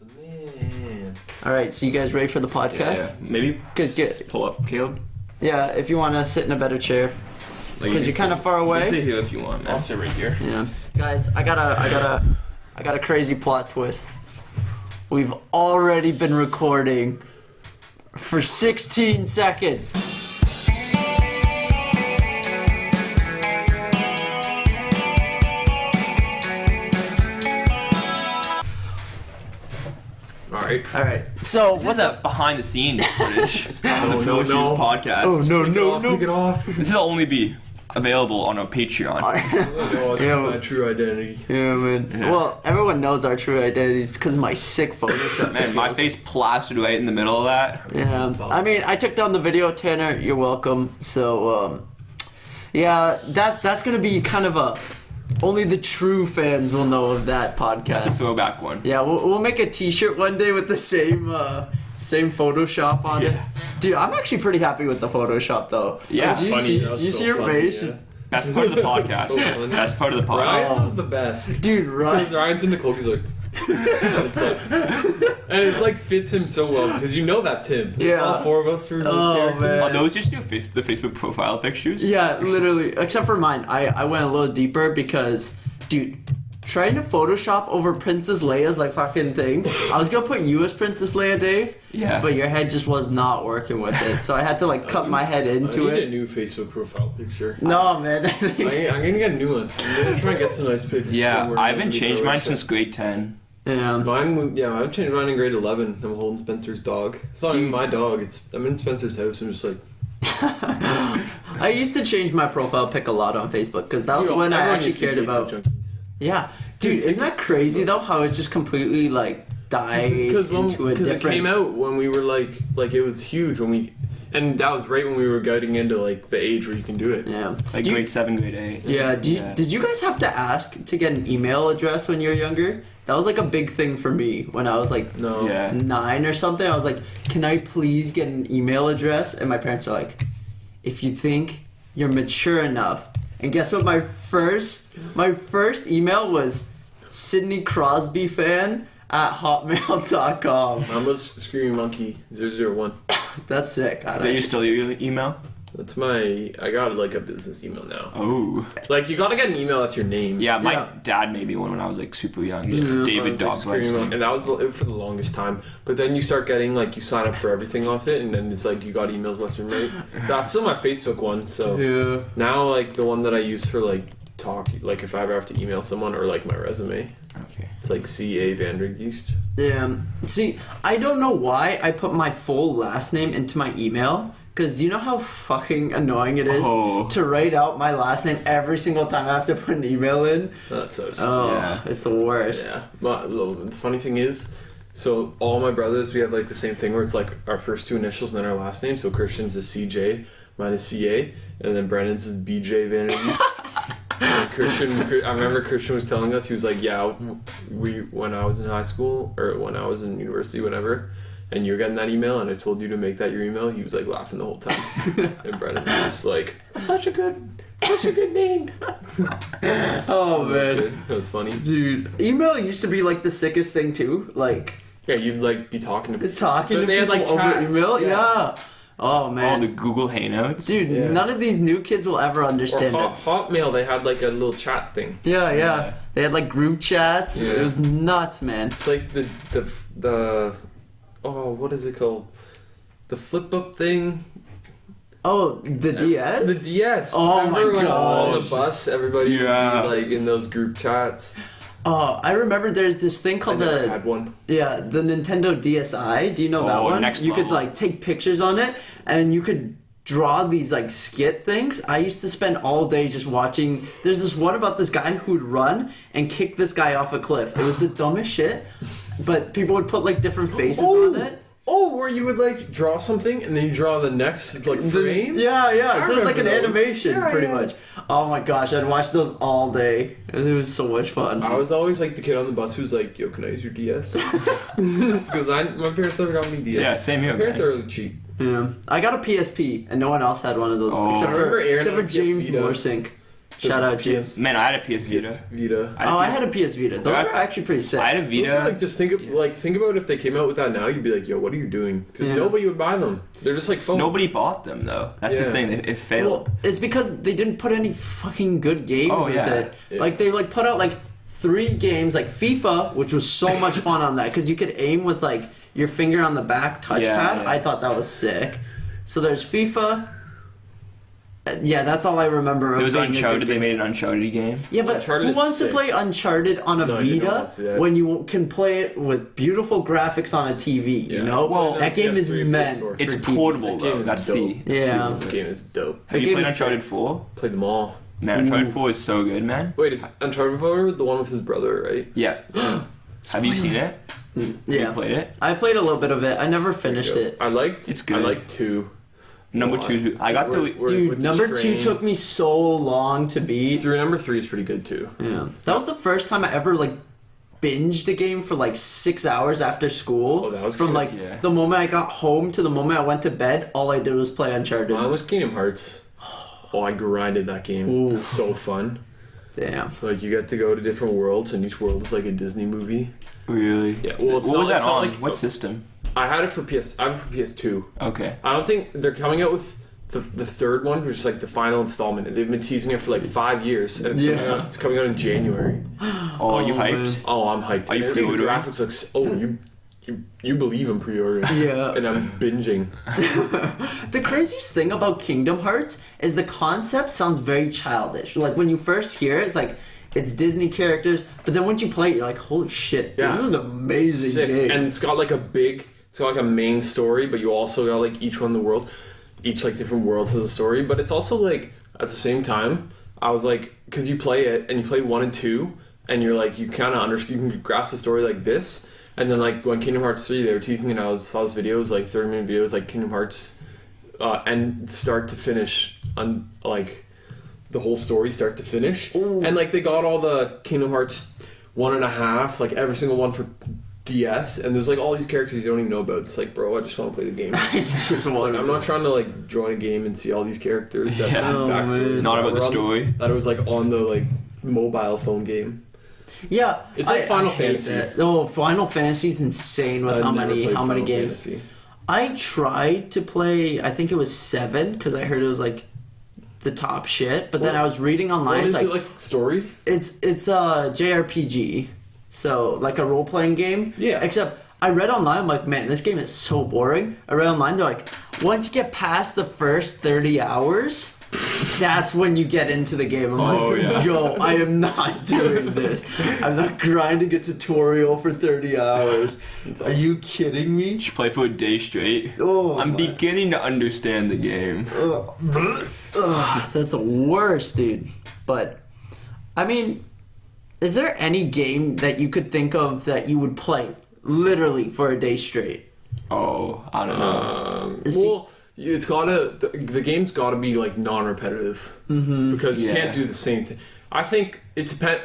Man. All right, so you guys ready for the podcast? Yeah. Maybe Good. pull up, Caleb. Yeah, if you want to sit in a better chair, because you're kind of far You away. can sit here if you want, man. I'll sit right here. Yeah, guys, I got a crazy plot twist. We've already been recording for 16 seconds. All right. So What's what's that up? behind the scenes footage of the no, Phil no. Shoes podcast? Oh no. Take it off. This will only be available on our Patreon. Yeah, My true identity. Yeah, man. Yeah. Well, everyone knows our true identities because of my sick Photoshop. Man, my skills. face plastered right in the middle of that. Yeah, I mean, I took down the video, Tanner. You're welcome. So, yeah, that's gonna be kind of a only the true fans will know of that It's a podcast. throwback one. Yeah, we'll make a T-shirt one day with the same Photoshop on it. Dude, I'm actually pretty happy with the Photoshop though. Yeah, do you funny. see? That Do was you so see your funny, face? yeah. Best part of the podcast. So funny. Best part of the podcast. Ryan's is the best. Dude, right? Because Ryan's in the cloak, he's like, it's like, and it like fits him so well because you know that's him. Yeah. All four of us were Oh, characters. man. Are those just your the Facebook profile pictures? Yeah, literally. Except for mine. I went a little deeper because, dude, trying to Photoshop over Princess Leia's like fucking thing. I was gonna put you as Princess Leia, Dave. Yeah. But your head just was not working with it, so I had to like cut my head into I need a it. new Facebook profile picture. No, man. That I'm thing's- gonna get a new one. I'm gonna try and get some nice pics. Yeah, When we're I haven't gonna changed do mine it. since grade 10. yeah. I've changed mine in grade 11. I'm holding Spencer's dog. It's not even my dog. I'm in Spencer's house. I'm just like. I used to change my profile pic a lot on Facebook because that was You know, when I everyone actually used to cared be about. Facebook junkies. Yeah, dude, isn't that crazy though? How it's just completely like died Because into a it different. came out when we were like it was huge when we, and that was right when we were getting into like the age where you can do it. Yeah. Like Do you- grade 7, grade 8. Yeah, Yeah. did you guys have to ask to get an email address when you were younger? That was like a big thing for me when I was like No. Yeah. 9 or something. I was like, can I please get an email address? And my parents are like, if you think you're mature enough. And guess what? My first email was Sidney Crosby fan at hotmail.com. Mine was Screaming Monkey 001. That's sick. I Is that don't you still your email? That's I got like a business email now. Oh. Like you gotta get an email that's your name. Yeah, my Yeah. dad made me one when I was like super young. Yeah. David It's like Dog Screaming Monkey, Weinstein. and that was for the longest time. But then you start getting like you sign up for everything off it, and then it's like you got emails left and right. That's still my Facebook one. So Yeah. now like the one that I use for like talk, like if I ever have to email someone or like my resume, Okay. it's like C.A. Vandergeest. Yeah. See, I don't know why I put my full last name into my email. Because you know how fucking annoying it is Oh. to write out my last name every single time I have to put an email in? That's so. Oh, Yeah. it's the worst. Yeah. But the funny thing is, so all my brothers, we have like the same thing where it's like our first two initials and then our last name. So Christian's is CJ, mine is CA, and then Brennan's is BJ Vandergeest. And Christian, I remember Christian was telling us, he was like, yeah, when I was in high school or when I was in university, whatever, and you're getting that email and I told you to make that your email, he was like laughing the whole time. And Brennan was just like, such a good name. Oh, man. That was funny. Dude, email used to be like the sickest thing too. Like, Yeah, you'd like be talking to talking But to they had, people like, over chats. email. Yeah. Yeah. Oh, Oh, man. the Google Hangouts. Dude, Yeah. none of these new kids will ever Or understand it. Hotmail, they had like a little chat thing. Yeah, yeah, Yeah. They had like group chats. Yeah. It was nuts, man. It's like the what is it called? The flip up thing. Oh, the DS? The DS. Oh Remember my when on the gosh. bus everybody Yeah. would be like in those group chats? Oh, I remember there's this thing I called never the had one. the Nintendo DSi. Do you know that Oh, one? next You could level. like take pictures on it and you could draw these like skit things. I used to spend all day just watching. There's this one about this guy who would run and kick this guy off a cliff. It was the dumbest shit, but people would put like different faces on it. Oh, where you would like draw something and then you draw the next like frame? Yeah. So it was like an remember those. animation, Yeah, pretty yeah. much. Oh my gosh, I'd watch those all day. It was so much fun. I was always like the kid on the bus who's like, yo, can I use your DS? Because my parents never got me DS. Yeah, same here, My parents man. are really cheap. Yeah, I got a PSP, and no one else had one of those Oh. except I remember for Aaron except for had James PSP though. Morsink. Shout out Jim. Man, I had a PS Vita. Vita. I had a PS Vita. Those are actually pretty sick. I had a Those Vita. are, like, just think about if they came out with that now, you'd be like, yo, what are you doing? Because Yeah. nobody would buy them. They're just like phones. Nobody bought them though. That's the Yeah. thing. It failed. Well, it's because they didn't put any fucking good games Oh, with yeah. it. Yeah. Like they like put out like 3 games, like FIFA, which was so much fun on that because you could aim with like your finger on the back touchpad. Yeah. I thought that was sick. So there's FIFA. Yeah, that's all I remember. It was being a good Uncharted. They game. made an Uncharted game. Yeah, but Uncharted who is wants to sick. play Uncharted on a No, I didn't Vita want to see that. when you can play it with beautiful graphics on a TV? You Yeah. know, Well, that game is PS3, meant. PS4. It's for TV. portable That game though. is That's dope. the. Yeah. The game is dope. Have The you game played is Uncharted sick. 4? Played them all. Man, Uncharted 4 is so good, man. Wait, is Uncharted 4 the one with his brother, right? Yeah. Have you seen it? Yeah, You played it? I played a little bit of it. I never finished it. I liked. It's good. I liked 2. Number Why? 2. I got Where- the. where- Dude, with the number 2 train. took me so long to beat. Through number 3 is pretty good too. Yeah, that was the first time I ever like binged a game for like 6 hours after school. Oh, that was from good. like Yeah. the moment I got home to the moment I went to bed. All I did was play Uncharted. Mine was Kingdom Hearts. Oh, I grinded that game. Ooh. It was so fun. Damn. Like you get to go to different worlds, and each world is like a Disney movie. Really? Yeah. Well, it's What not, was that it's not on? like What system? I had it for PS. I have it for PS2. Okay. I don't think they're coming out with the third one, which is like the final installment. They've been teasing it for like 5 years, and it's, coming, Yeah. out, it's coming out in January. Oh, you man. hyped? Oh, I'm hyped. Are you And the pre-ordering? graphics look. You believe I'm pre-ordering. Yeah. And I'm binging. The craziest thing about Kingdom Hearts is the concept sounds very childish. Like when you first hear it, it's like it's Disney characters, but then once you play it, you're like, holy shit, Yeah. this is an amazing Sick. game. And it's got like it's got like a main story, but you also got like each one in the world, each like different worlds has a story. But it's also like at the same time, I was like, because you play it and you play 1 and 2, and you're like, you kind of understand, you can grasp the story like this. And then like when Kingdom Hearts 3, they were teasing it, I saw this videos, like 30-minute videos, like Kingdom Hearts, and start to finish, on like the whole story start to finish. Ooh. And like they got all the Kingdom Hearts 1.5, like every single one for DS, and there's like all these characters you don't even know about. It's like, bro, I just want to play the game. It's like, I'm not trying to like join a game and see all these characters that Yeah. have these Oh, backstories. man. Not that about the were on- story. That it was like on the like mobile phone game. Yeah, It's like Final hate Fantasy. that. Oh, Final Fantasy's insane with I've how never many played Final games. Fantasy. I tried to play. I think it was 7 because I heard it was like the top shit. But then What- I was reading online. What It's is like, it like story? it's a JRPG, so like a role playing game. Yeah. Except I read online. I'm like, man, this game is so boring. I read online. They're like, once you get past the first 30 hours. That's when you get into the game. I'm Oh, like, yeah. yo, I am not doing this. I'm not grinding a tutorial for 30 hours. Are you kidding me? Just play for a day straight. Oh, I'm my- beginning to understand the game. Ugh, that's the worst, dude. But, I mean, is there any game that you could think of that you would play literally for a day straight? Oh, I don't know. Is Well, it's gotta the game's gotta be like non-repetitive because you Yeah. can't do the same thing. I think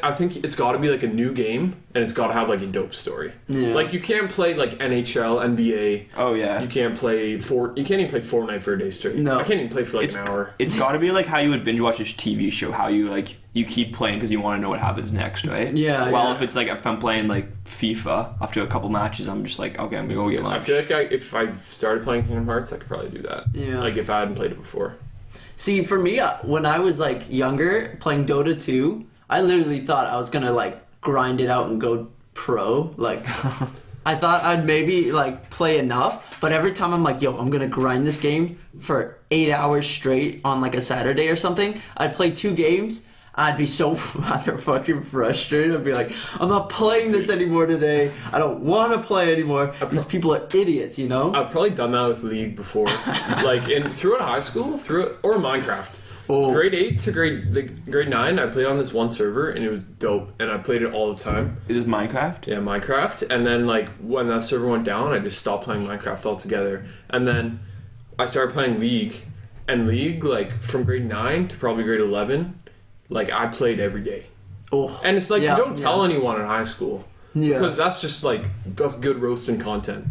I think it's gotta be like a new game and it's gotta have like a dope story. Yeah. Like you can't play like NHL, NBA. Oh yeah. You can't play you can't even play Fortnite for a day straight. No. I can't even play for like It's an hour. it's got to be like how you would binge watch a TV show. How you like you keep playing because you want to know what happens next, right? Yeah, Well, yeah. if it's like if I'm playing like FIFA after a couple matches, I'm just like, okay, I'm gonna go get I lunch. feel like if I started playing Kingdom Hearts, I could probably do that. Yeah. Like if I hadn't played it before. See, for me, when I was like younger, playing Dota 2, I literally thought I was gonna like grind it out and go pro. Like, I thought I'd maybe like play enough, but every time I'm like, yo, I'm gonna grind this game for 8 hours straight on like a Saturday or something, I'd play 2 games. I'd be so fucking frustrated. I'd be like, I'm not playing this anymore today. I don't want to play anymore. These people are idiots, you know? I've probably done that with League before, like throughout high school, or Minecraft. Oh. Grade 8 to grade 9, I played on this one server and it was dope, and I played it all the time. Is this Minecraft? Yeah, Minecraft, and then like when that server went down, I just stopped playing Minecraft altogether. And then I started playing League, and League like from grade 9 to probably grade 11, like I played every day. Oh, And it's like yeah, you don't tell yeah. anyone in high school. Yeah. Because that's just like that's good roasting content.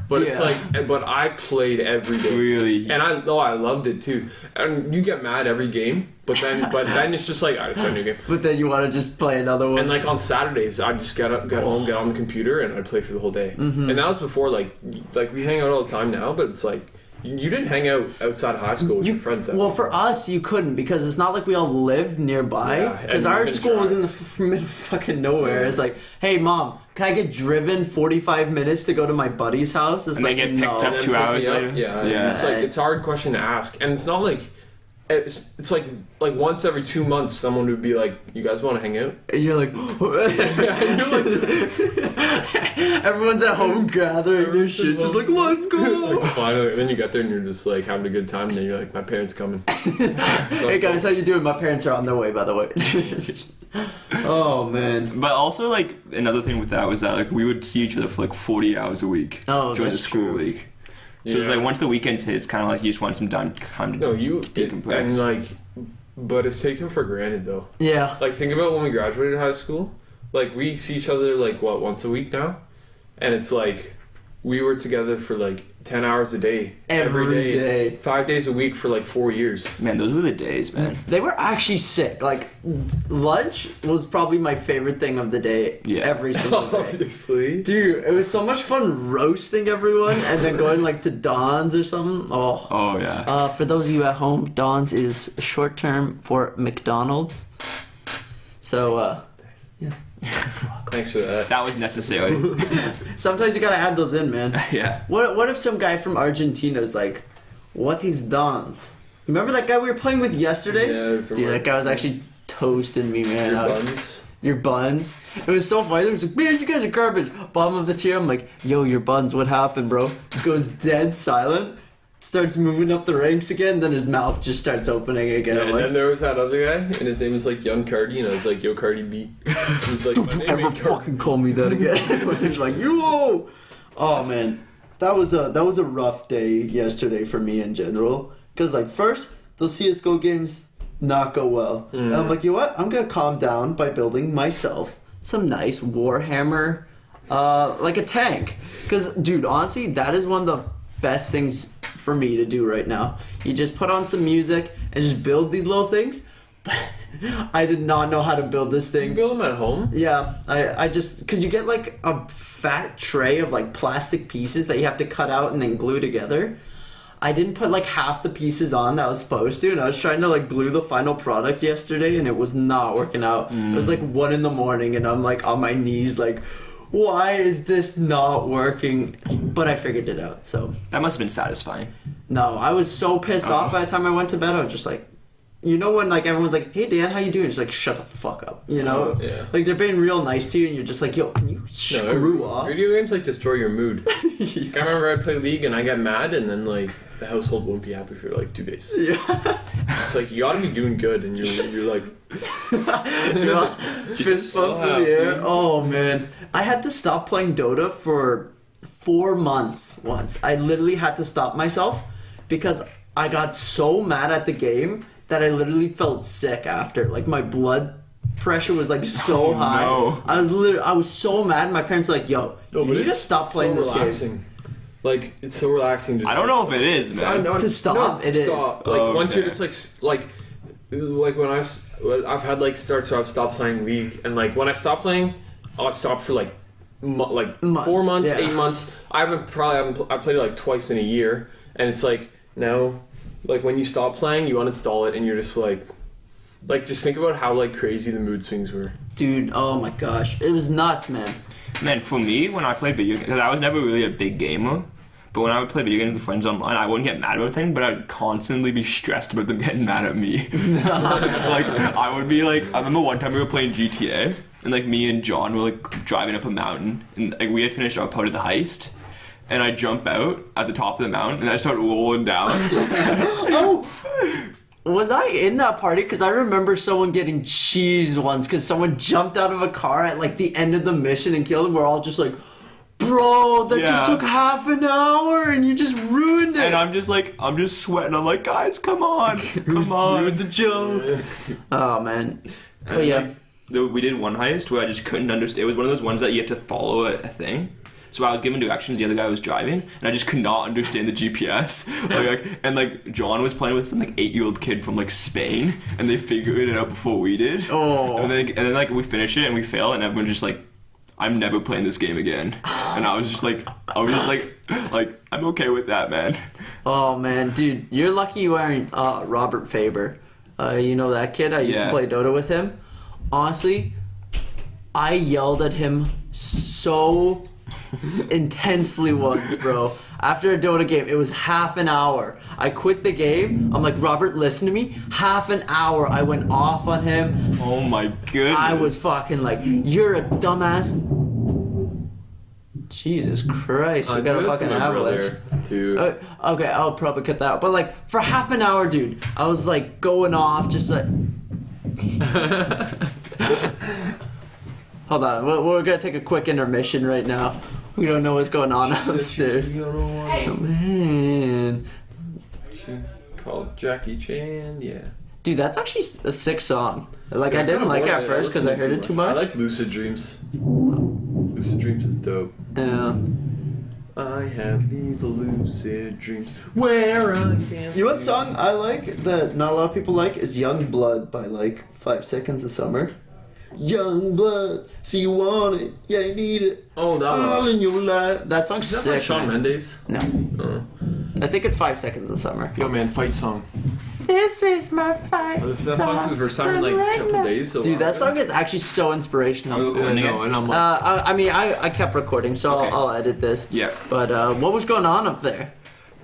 But it's Yeah. like, but I played every day. Really? And I loved it too. And you get mad every game, but then it's just like, alright, start a new game. But then you want to just play another one. And like on Saturdays, I just get home, get on the computer, and I'd play for the whole day. Mm-hmm. And that was before like we hang out all the time now, but it's like you didn't hang out outside of high school with your friends. That well, way. for us, you couldn't because it's not like we all lived nearby. Yeah, Because and our you can school was drive. in the middle of fucking nowhere. It's like, hey, mom, can I get driven 45 minutes to go to my buddy's house? It's And like, they get picked no. up And then 2 pick hours me up. later? Yeah, Yeah. It's like it's a hard question to ask, and it's not like it's like once every 2 months someone would be like, "You guys want to hang out?" And you're like, Yeah, you're like, everyone's at home gathering their shit, just like, let's go. like, finally, and then you get there and you're just like having a good time, and then you're like, "My parents coming." Hey guys, how you doing? My parents are on their way, by the way. Oh man. But also, like, another thing with that was that, like, we would see each other for, like, 40 hours a week Oh, during the that's school true. week. So it's Yeah. like, once the weekends hit, it's kind of like you just want some time to No, you decompress. and like, but it's taken for granted though. Yeah. Like, think about when we graduated high school. Like, we see each other like what once a week now, and it's like we were together for like 10 hours a day Every day. 5 days a week for like 4 years. Man, those were the days, man. They were actually sick. Like, lunch was probably my favorite thing of the day. Yeah. Every single day. Obviously. Dude, it was so much fun roasting everyone and then going like to Don's or something. Oh. Oh, yeah. For those of you at home, Don's is short term for McDonald's. So, yeah. Thanks for that. That was necessary. Sometimes you gotta add those in, man. Yeah. What if some guy from Argentina is like, what is Don's? Remember that guy we were playing with yesterday? Yeah, it's Dude, that guy was actually toasting me, man. Your I was- buns. Your buns. It was so funny. It was like, man, you guys are garbage. Bottom of the tier. I'm like, yo, your buns, what happened, bro? Goes dead silent. Starts moving up the ranks again. Then his mouth just starts opening again. Yeah, I'm and like, then there was that other guy, and his name was like Young Cardi, and I was like, "Yo, Cardi B." He's like, don't "My you name ever ain't Cardi." fucking call me that again. He's like, yo. Oh man, that was a rough day yesterday for me in general. Cause like first those CS:GO games not go well. And I'm like, you know what? I'm gonna calm down by building myself some nice Warhammer, like a tank. Cause dude, honestly, that is one of the best things for me to do right now. You just put on some music and just build these little things. I did not know how to build this You thing. build them at home. Yeah, I just because you get like a fat tray of like plastic pieces that you have to cut out and then glue together. I didn't put like half the pieces on that I was supposed to, and I was trying to like glue the final product yesterday, and it was not working out. It was like 1 a.m, and I'm like on my knees, like, why is this not working? But I figured it out. So That must have been satisfying. no, I was so pissed off by the time I went to bed. I was just like, you know, when like everyone's like, "Hey Dan, how you doing?" It's like, shut the fuck up, you know? Yeah. Like they're being real nice to you, and you're just like, yo, can you screw off? Video games like destroy your mood. I remember I play League and I get mad, and then like the household won't be happy for like 2 days. Yeah. It's like you gotta be doing good, and you're like, Fist bumps in the air. Oh man, I had to stop playing Dota for 4 months once. I literally had to stop myself because I got so mad at the game that I literally felt sick after. Like my blood pressure was like so Oh, high. no. I was so mad. My parents were like, "Yo, no, you but need to it's stop playing so this game." relaxing. Like it's so relaxing. To I don't know if it is, man. To stop, it is. Like Oh, once you're okay. just like when I've had like starts where I've stopped playing League, and like when I stop playing, I'll stop for like Months, 4 months, yeah. 8 months. I played it like twice in a year, and it's like now, like when you stop playing, you uninstall it, and you're just like just think about how like crazy the mood swings were. Dude, oh my gosh, it was nuts, man. Man, for me, when I played video games, because I was never really a big gamer, but when I would play video games with friends online, I wouldn't get mad about things, but I'd constantly be stressed about them getting mad at me. Like, I would be like, I remember one time we were playing GTA, and like me and John were like driving up a mountain, and like we had finished our part of the heist, and I jump out at the top of the mountain, and I start rolling down. Oh! Was I in that party? Because I remember someone getting cheesed once because someone jumped out of a car at like the end of the mission and killed him. We're all just like, bro, that just Yeah. took half an hour and you just ruined it. And I'm just sweating. I'm like, guys, come on, come on. It was a joke. Oh man. But yeah, we did one heist where I just couldn't understand. It was one of those ones that you have to follow a thing. So I was given directions, the other guy was driving, and I just could not understand the GPS. And John was playing with some 8-year-old kid from Spain, and they figured it out before we did. Oh. And then we finish it and we fail, and everyone's just I'm never playing this game again. And I was just I'm okay with that, man. Oh man, dude, you're lucky you aren't Robert Faber. You know that kid? I used to play Dota with him. Honestly, I yelled at him so intensely once, bro. After a Dota game, it was half an hour. I quit the game. I'm like, Robert, listen to me. Half an hour, I went off on him. Oh my goodness. I was fucking like, you're a dumbass. Jesus Christ, we got a fucking avalanche. Okay, I'll probably cut that out. But for half an hour, dude, I was going off, just Hold on, we're gonna take a quick intermission right now. We don't know what's going on upstairs. Oh, man. Called Jackie Chan, yeah. Dude, that's actually a sick song. I didn't like it at first because I heard it too much. I like Lucid Dreams. Lucid Dreams is dope. Yeah. I have these lucid dreams where I can. You know what song I like that not a lot of people like is Young Blood by 5 Seconds of Summer. Young blood, so you want it, yeah, you need it. Oh, that all one. in your life. That song's Is that by sick. Shawn Man. Mendes? No. I think it's 5 Seconds of Summer. Yo, man, fight song. This is my fight That song for the first time in a couple days. So Dude, that song is actually so inspirational. Are we recording it? and I'm I kept recording, so Okay. I'll edit this. Yeah. But what was going on up there?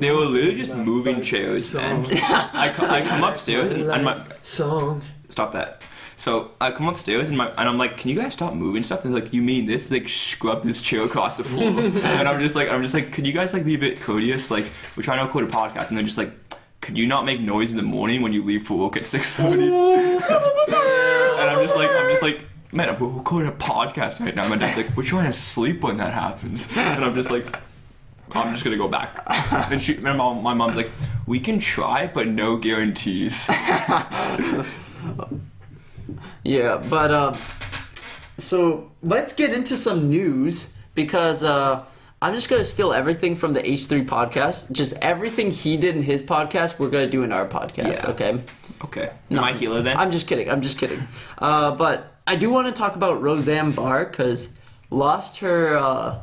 They were literally just moving chairs, and I come upstairs and my song. stop that. So I come upstairs and I'm like, can you guys stop moving stuff? And they're like, you mean this? They scrub this chair across the floor. And I'm just like, could you guys be a bit courteous? We're trying to record a podcast, and they're just like, could you not make noise in the morning when you leave for work at 6:30? And I'm just like, man, we're recording a podcast right now. My dad's like, we're trying to sleep when that happens. And I'm just like, I'm just gonna go back. And my mom's like, we can try, but no guarantees. Yeah, but so let's get into some news because I'm just gonna steal everything from the H3 podcast. Just everything he did in his podcast, we're gonna do in our podcast. Yeah. Okay. Okay. No, Am I healer then? I'm just kidding. But I do want to talk about Roseanne Barr because lost her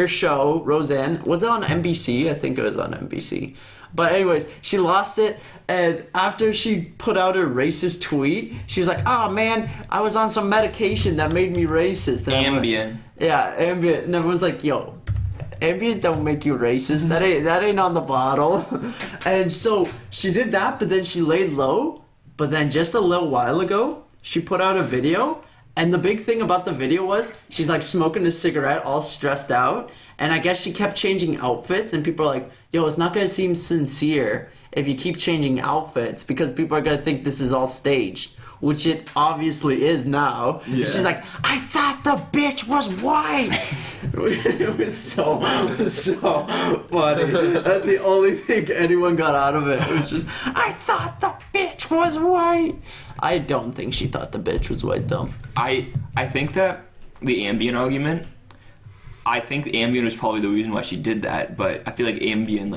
show. Roseanne, was it on NBC? I think it was on NBC. But anyways, she lost it, and after she put out her racist tweet, she was like, "Oh man, I was on some medication that made me racist." And Ambien. Yeah, Ambien. And everyone's like, "Yo, Ambien don't make you racist. That ain't on the bottle." And so she did that, but then she laid low. But then just a little while ago, she put out a video, and the big thing about the video was she's smoking a cigarette, all stressed out. And I guess she kept changing outfits, and people are like, yo, it's not going to seem sincere if you keep changing outfits because people are going to think this is all staged, which it obviously is now. Yeah. And she's like, I thought the bitch was white. It was so funny. That's the only thing anyone got out of it. It was just, I thought the bitch was white. I don't think she thought the bitch was white, though. I think that the Ambien argument, I think Ambien was probably the reason why she did that, but I feel like Ambien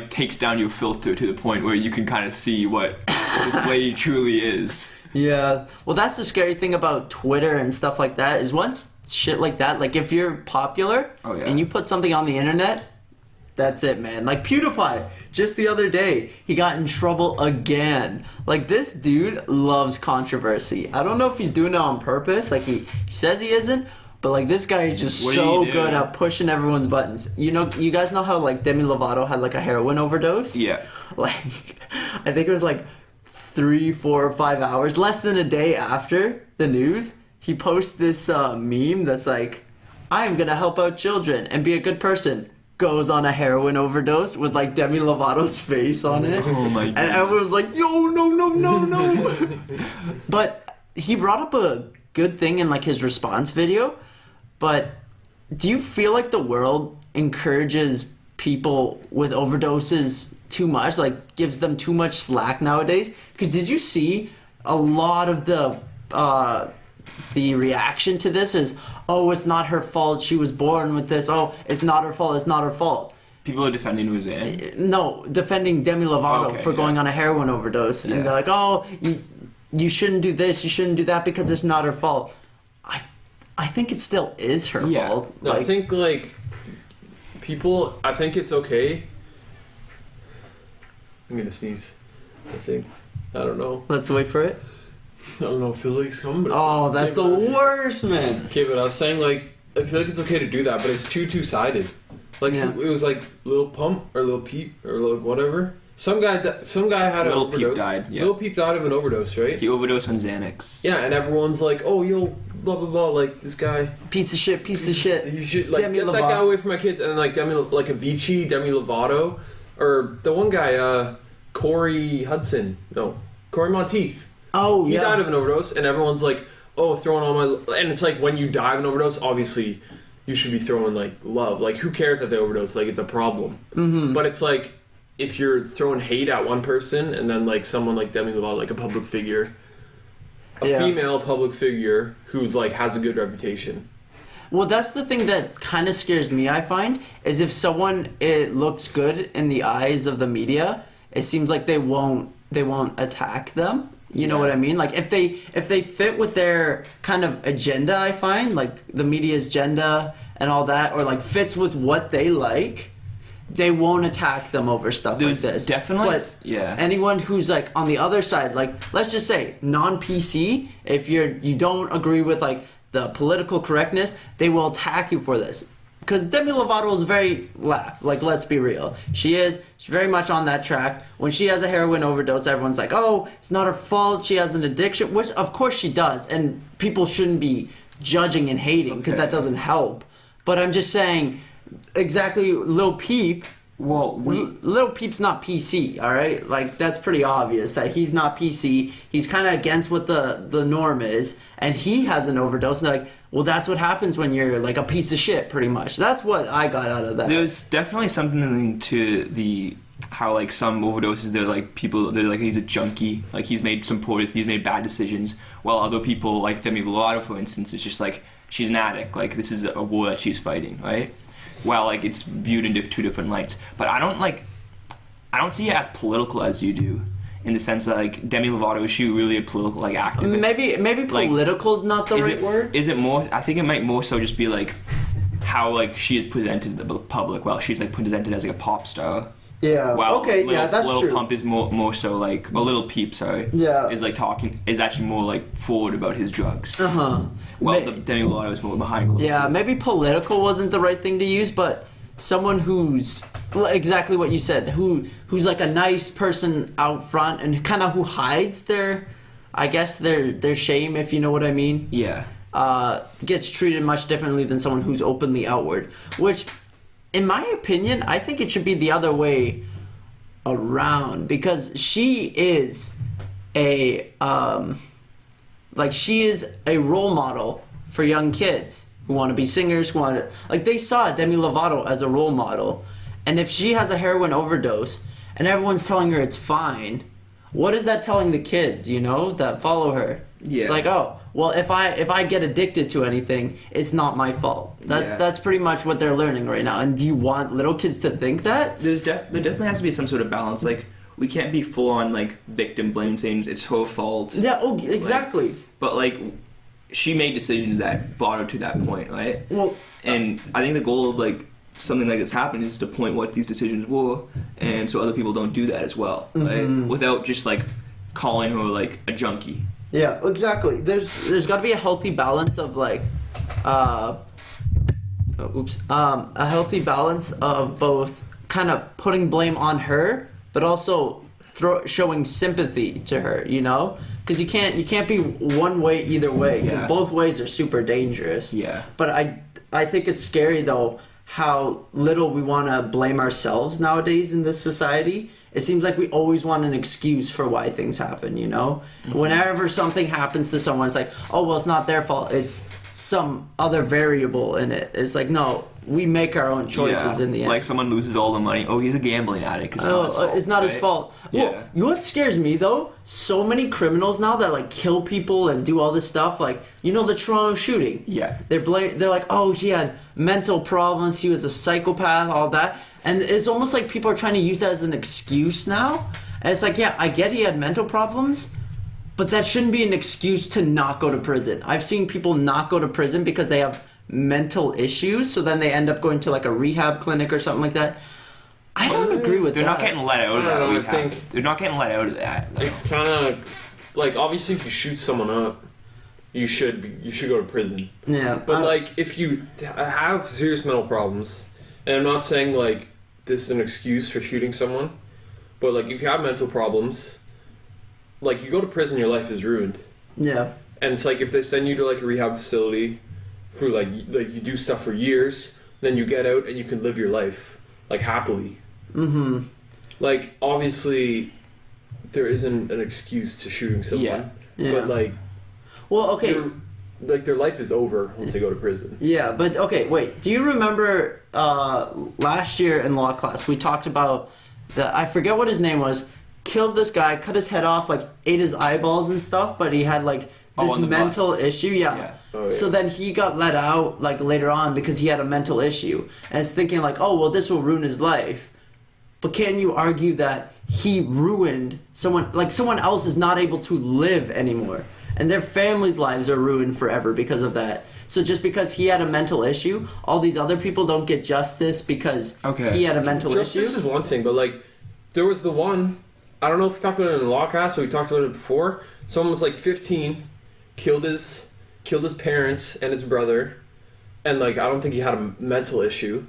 takes down your filter to the point where you can kind of see what this lady truly is. Yeah. Well, that's the scary thing about Twitter and stuff like that is once shit like that, if you're popular and you put something on the internet, that's it, man. PewDiePie, just the other day, he got in trouble again. This dude loves controversy. I don't know if he's doing it on purpose, he says he isn't, but this guy is just What so do you do? good at pushing everyone's buttons. You guys know how Demi Lovato had a heroin overdose? Yeah. I think it was 3, 4, or 5 hours, less than a day after the news, he posts this meme that's I am gonna help out children and be a good person. Goes on a heroin overdose with Demi Lovato's face on it. Oh my God. And everyone's like, yo, no. But he brought up a good thing in his response video. But do you feel the world encourages people with overdoses too much? Gives them too much slack nowadays? Because did you see a lot of the reaction to this is, oh, it's not her fault, she was born with this, oh, it's not her fault, it's not her fault. People are defending Roseanne. No, defending Demi Lovato Okay, for going on a heroin overdose. And they're like, oh, you shouldn't do this, you shouldn't do that because it's not her fault. I think it still is her fault. No, I think, like, people, I think it's okay. I'm gonna sneeze. I think. I don't know. Let's wait for it. I don't know if Phil Lake's coming, but Oh, that's the worst, man. Okay, but I was saying, like, I feel like it's okay to do that, but it's two-sided. Like, Yeah. it was like Lil Pump or Lil Peep or like whatever. Some guy had an Lil overdose. Peep died, yeah. Lil Peep died of an overdose, right? He overdosed on Xanax. Yeah, and everyone's like, oh, yo, blah, blah, blah, like, this guy. Piece of shit. You should, like, Demi get that Lovato. guy away from my kids. And then, like, Avicii, Demi Lovato, or the one guy, Corey Monteith. Oh, He yeah. died of an overdose, and everyone's like, oh, throwing all my... And it's like, when you die of an overdose, obviously, you should be throwing, like, love. Like, who cares that they overdose? Like, it's a problem. Mm-hmm. But it's like, if you're throwing hate at one person, and then, like, someone like Demi Lovato, like a public figure, a Yeah. female public figure who's, like, has a good reputation. Well, that's the thing that kind of scares me, I find, is if someone it looks good in the eyes of the media, it seems like they won't attack them. You know what I mean? Like if they fit with their kind of agenda, I find, like the media's agenda and all that, or like fits with what they like, they won't attack them over stuff There's like this. definitely- But yeah. anyone who's like on the other side, like let's just say non-PC, if you don't agree with like the political correctness, they will attack you for this. Because Demi Lovato is very like, let's be real. She's very much on that track. When she has a heroin overdose, everyone's like, oh, it's not her fault, she has an addiction, which of course she does, and people shouldn't be judging and hating, because that doesn't help. But I'm just saying, exactly, Lil Peep, Lil Peep's not PC, alright? Like, that's pretty obvious that he's not PC. He's kind of against what the norm is, and he has an overdose, and they're like, well, that's what happens when you're, like, a piece of shit, pretty much. That's what I got out of that. There's definitely something to the how like some overdoses they're like he's a junkie, like he's made bad decisions, while other people like Demi Lovato, for instance, is just like she's an addict, like this is a war that she's fighting, right? Well, like it's viewed in two different lights, but I don't see it as political as you do, in the sense that like Demi Lovato, is she really a political like activist? Maybe Like, political is not the right word. Is it more? I think it might more so just be like how like she is presented to the public. Well, she's like presented as like a pop star. Yeah. Well, okay. Lil, Yeah, that's Lil true. Pump is more so like a Little Peep. Sorry. Yeah. Is like is actually more like forward about his drugs. Uh-huh. Well, the Demi Lovato is more behind closed Yeah, doors. maybe political wasn't the right thing to use, but someone who's exactly what you said, who's like a nice person out front and kind of who hides their shame, if you know what I mean. Yeah. Gets treated much differently than someone who's openly outward. Which, in my opinion, I think it should be the other way around, because she is a role model for young kids who want to be singers, who want to, like, they saw Demi Lovato as a role model, and if she has a heroin overdose and everyone's telling her it's fine, what is that telling the kids, that follow her? Yeah. It's like, oh, well, if I get addicted to anything, it's not my fault. That's pretty much what they're learning right now. And do you want little kids to think that? There definitely has to be some sort of balance. Like we can't be full on like victim blame, saying it's her fault. Yeah. Oh, exactly. But like, she made decisions that brought her to that point, right? Well, And I think the goal of like something like this happening is to point what these decisions were, and so other people don't do that as well, right? Without just like calling her like a junkie. Yeah, exactly. there's got to be a healthy balance of like, a healthy balance of both kind of putting blame on her, but also showing sympathy to her, because you can't be one way either way, because Yeah. both ways are super dangerous. Yeah. But I think it's scary though how little we want to blame ourselves nowadays in this society. It seems like we always want an excuse for why things happen, Whenever something happens to someone, it's like, oh, well, it's not their fault. It's some other variable in it. It's like, no, we make our own choices in the end. Like someone loses all the money. Oh, he's a gambling addict. It's not his fault. It's not his right? fault. Yeah. Well, you know what scares me though? So many criminals now that like kill people and do all this stuff. Like you know the Toronto shooting. Yeah. They're like, oh, he had mental problems. He was a psychopath. All that, and it's almost like people are trying to use that as an excuse now. And it's like, yeah, I get he had mental problems, but that shouldn't be an excuse to not go to prison. I've seen people not go to prison because they have mental issues, so then they end up going to like a rehab clinic or something like that. I don't agree with They're that. not getting let out of that. I rehab. think- They're not getting let out of that. Like, It's kind of like obviously if you shoot someone up, you should go to prison. Yeah, But like if you have serious mental problems, and I'm not saying like this is an excuse for shooting someone, but like if you have mental problems, like you go to prison, your life is ruined. yeah, And it's like if they send you to like a rehab facility for like you do stuff for years, then you get out and you can live your life like happily. mm-hmm. Like obviously there isn't an excuse to shooting someone. Yeah. But like Well, okay. their life is over once they go to prison. Yeah, but okay, wait. Do you remember last year in law class we talked about I forget what his name was, killed this guy, cut his head off, like ate his eyeballs and stuff, but he had like this on the mental bus. issue, yeah. Yeah. Oh, yeah. So then he got let out like later on because he had a mental issue. And it's thinking like, oh well, this will ruin his life. But can you argue that he ruined someone else is not able to live anymore? And their families' lives are ruined forever because of that. So just because he had a mental issue, all these other people don't get justice because he had a mental Justice issue? is one thing, but like there was the one, I don't know if we talked about it in the law class, but we talked about it before. Someone was like 15, killed his parents and his brother, and like I don't think he had a mental issue,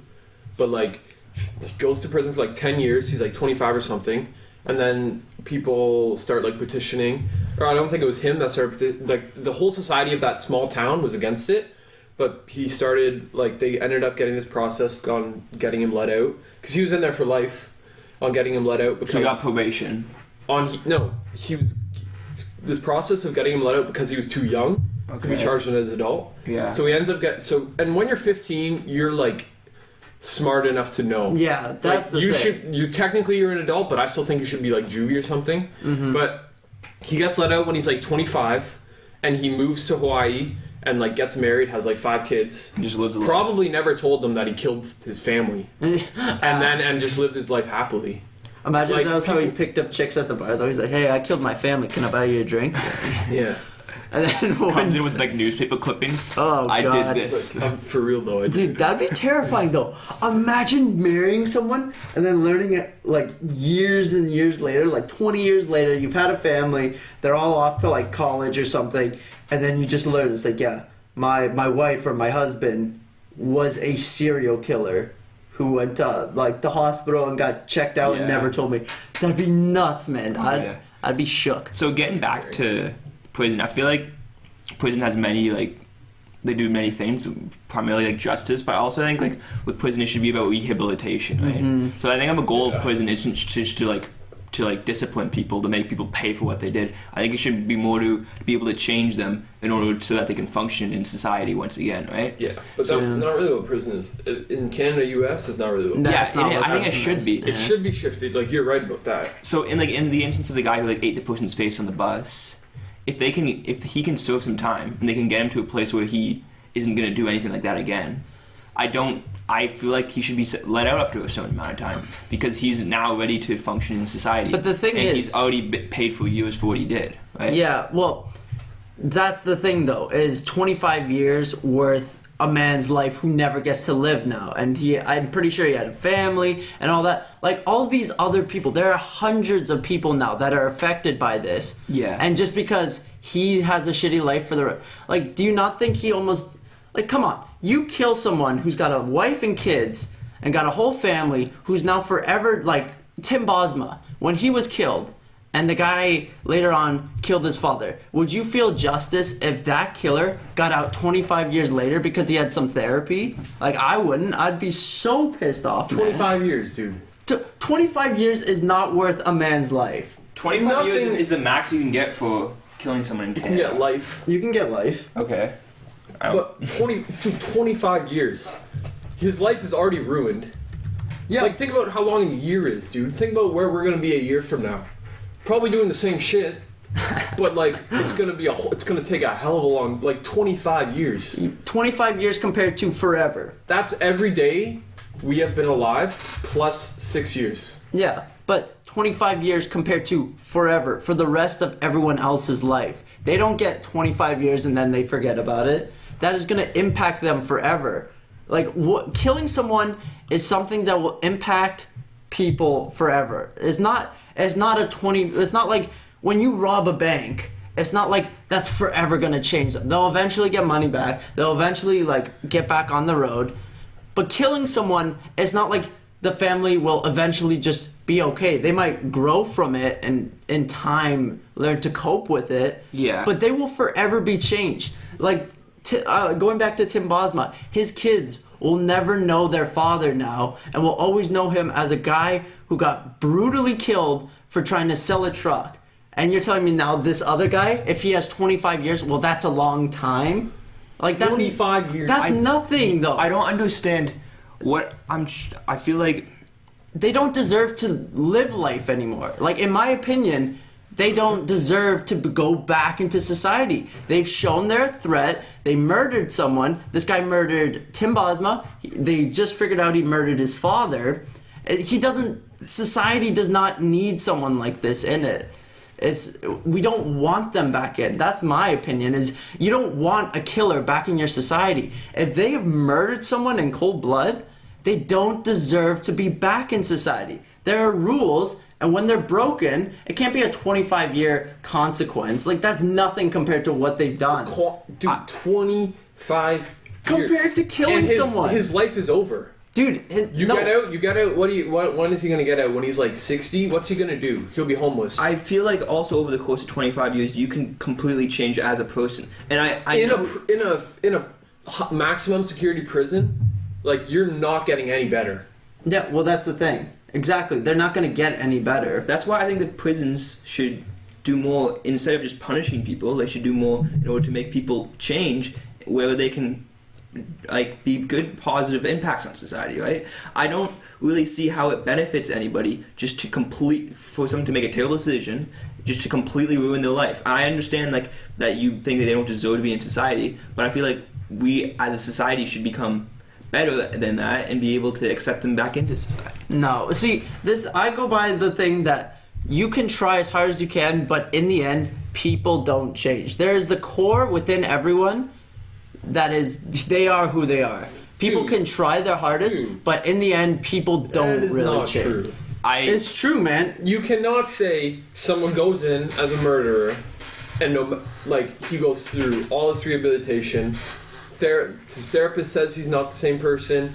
but like he goes to prison for like 10 years. He's like 25 or something, and then people start like petitioning, or I don't think it was him that started like the whole society of that small town was against it, but he started like they ended up getting this process on getting him let out because he was in there for life, on getting him let out because so he got probation. he was this process of getting him let out because he was too young to be Okay. charged as an adult. Yeah. So he ends up and when you're 15, you're like smart enough to know. Yeah, that's like, the you thing. you're technically an adult, but I still think you should be like juvie or something. Mm-hmm. But he gets let out when he's like 25, and he moves to Hawaii and like gets married, has like 5 kids. He just lives a life. Probably never told them that he killed his family, and just lived his life happily. Imagine like, if that was how he picked up chicks at the bar though. He's like, hey, I killed my family. Can I buy you a drink? Yeah. And then Comes one... in with like newspaper clippings. Oh, I God. did this. Like, for real though, Dude, that'd be terrifying though. Imagine marrying someone and then learning it like years and years later, like 20 years later, you've had a family, they're all off to like college or something, and then you just learn it's like, yeah, my wife or my husband was a serial killer who went to like the hospital and got checked out and Yeah. never told me. That'd be nuts, man. Yeah. I'd be shook. So getting back to prison, I feel like prison has many like they do many things, primarily like justice, but I also think like with prison it should be about rehabilitation, right? Mm-hmm. So I think a goal of prison isn't just to like discipline people, to make people pay for what they did. I think it should be more to be able to change them in order so that they can function in society once again, right? Yeah, but that's not really what prison is. In Canada, U.S., it's not really what That's Yeah, not what I think it prison should is. be. It should be shifted. Like you're right about that. So in the instance of the guy who like ate the person's face on the bus, if he can serve some time and they can get him to a place where he isn't going to do anything like that again, I feel like he should be let out up to a certain amount of time because he's now ready to function in society. But the thing and is- he's already paid for years for what he did, right? Yeah, well, that's the thing though, is 25 years worth a man's life who never gets to live now. And I'm pretty sure he had a family and all that. Like, all these other people, there are hundreds of people now that are affected by this. Yeah. And just because he has a shitty life like, do you not think he almost, like, come on, you kill someone who's got a wife and kids and got a whole family who's now forever, like, Tim Bosma, when he was killed, and the guy later on killed his father. Would you feel justice if that killer got out 25 years later because he had some therapy? Like, I wouldn't. I'd be so pissed off, man. 25 years, dude. 25 years is not worth a man's life. 25 years Nothing- is the max you can get for killing someone in You Canada. can get life. You can get life. Okay. But 25 years. his life is already ruined. Yeah. Like, think about how long a year is, dude. Think about where we're gonna be a year from now. Probably doing the same shit, but like it's gonna take a hell of a long, like 25 years. 25 years compared to forever. That's every day we have been alive plus 6 years. Yeah, but 25 years compared to forever for the rest of everyone else's life. They don't get 25 years and then they forget about it. That is going to impact them forever. Like, killing someone is something that will impact people forever. It's not like when you rob a bank, it's not like that's forever going to change them. They'll eventually get money back. They'll eventually like get back on the road. But killing someone, it's not like the family will eventually just be okay. They might grow from it and in time learn to cope with it. Yeah. But they will forever be changed. Like, going back to Tim Bosma, his kids will never know their father now and will always know him as a guy who got brutally killed for trying to sell a truck. And you're telling me now this other guy, if he has 25 years, well, that's a long time? Like, that's 25 years. That's nothing, though. I don't understand what I feel like They don't deserve to live life anymore. Like, in my opinion, they don't deserve to go back into society. They've shown their threat. They murdered someone. This guy murdered Tim Bosma. They just figured out he murdered his father. Society does not need someone like this in it. We don't want them back in. That's my opinion, is you don't want a killer back in your society. If they have murdered someone in cold blood, they don't deserve to be back in society. There are rules, and when they're broken, it can't be a 25-year consequence. Like, that's nothing compared to what they've done. Dude, 25 years. Compared to killing someone. His life is over. Dude, You get out. When is he gonna get out? When he's like 60? What's he gonna do? He'll be homeless. I feel like also over the course of 25 years you can completely change as a person. And I in know a maximum security prison, like, you're not getting any better. Yeah, well, that's the thing. Exactly. They're not going to get any better. that's why I think that prisons should do more. Instead of just punishing people, they should do more in order to make people change, where they can like be good positive impacts on society, right? I don't really see how it benefits anybody just to for someone to make a terrible decision just to completely ruin their life. I understand like that you think that they don't deserve to be in society, but I feel like we as a society should become better than that and be able to accept them back into society. No. See, I go by the thing that you can try as hard as you can, but in the end, people don't change. There is the core within everyone that is, they are who they are. People can try their hardest, but in the end, people don't really change. True. It's true, man. You cannot say someone goes in as a murderer and he goes through all his rehabilitation. His therapist says he's not the same person.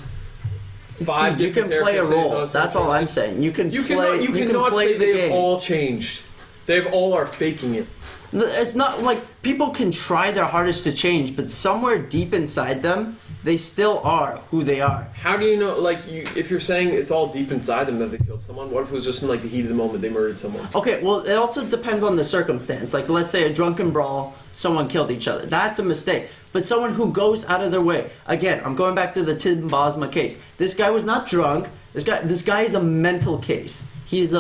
Dude, you can play a role. That's all I'm saying. You cannot say the they've game. all changed. They've all are faking it. It's not like people can try their hardest to change, but somewhere deep inside them, they still are who they are. How do you know? Like, if you're saying it's all deep inside them that they killed someone, what if it was just in like the heat of the moment they murdered someone? Okay, well, it also depends on the circumstance. Like, let's say a drunken brawl, someone killed each other. That's a mistake. But someone who goes out of their way. Again, I'm going back to the Tim Bosma case. This guy was not drunk. This guy is a mental case. He is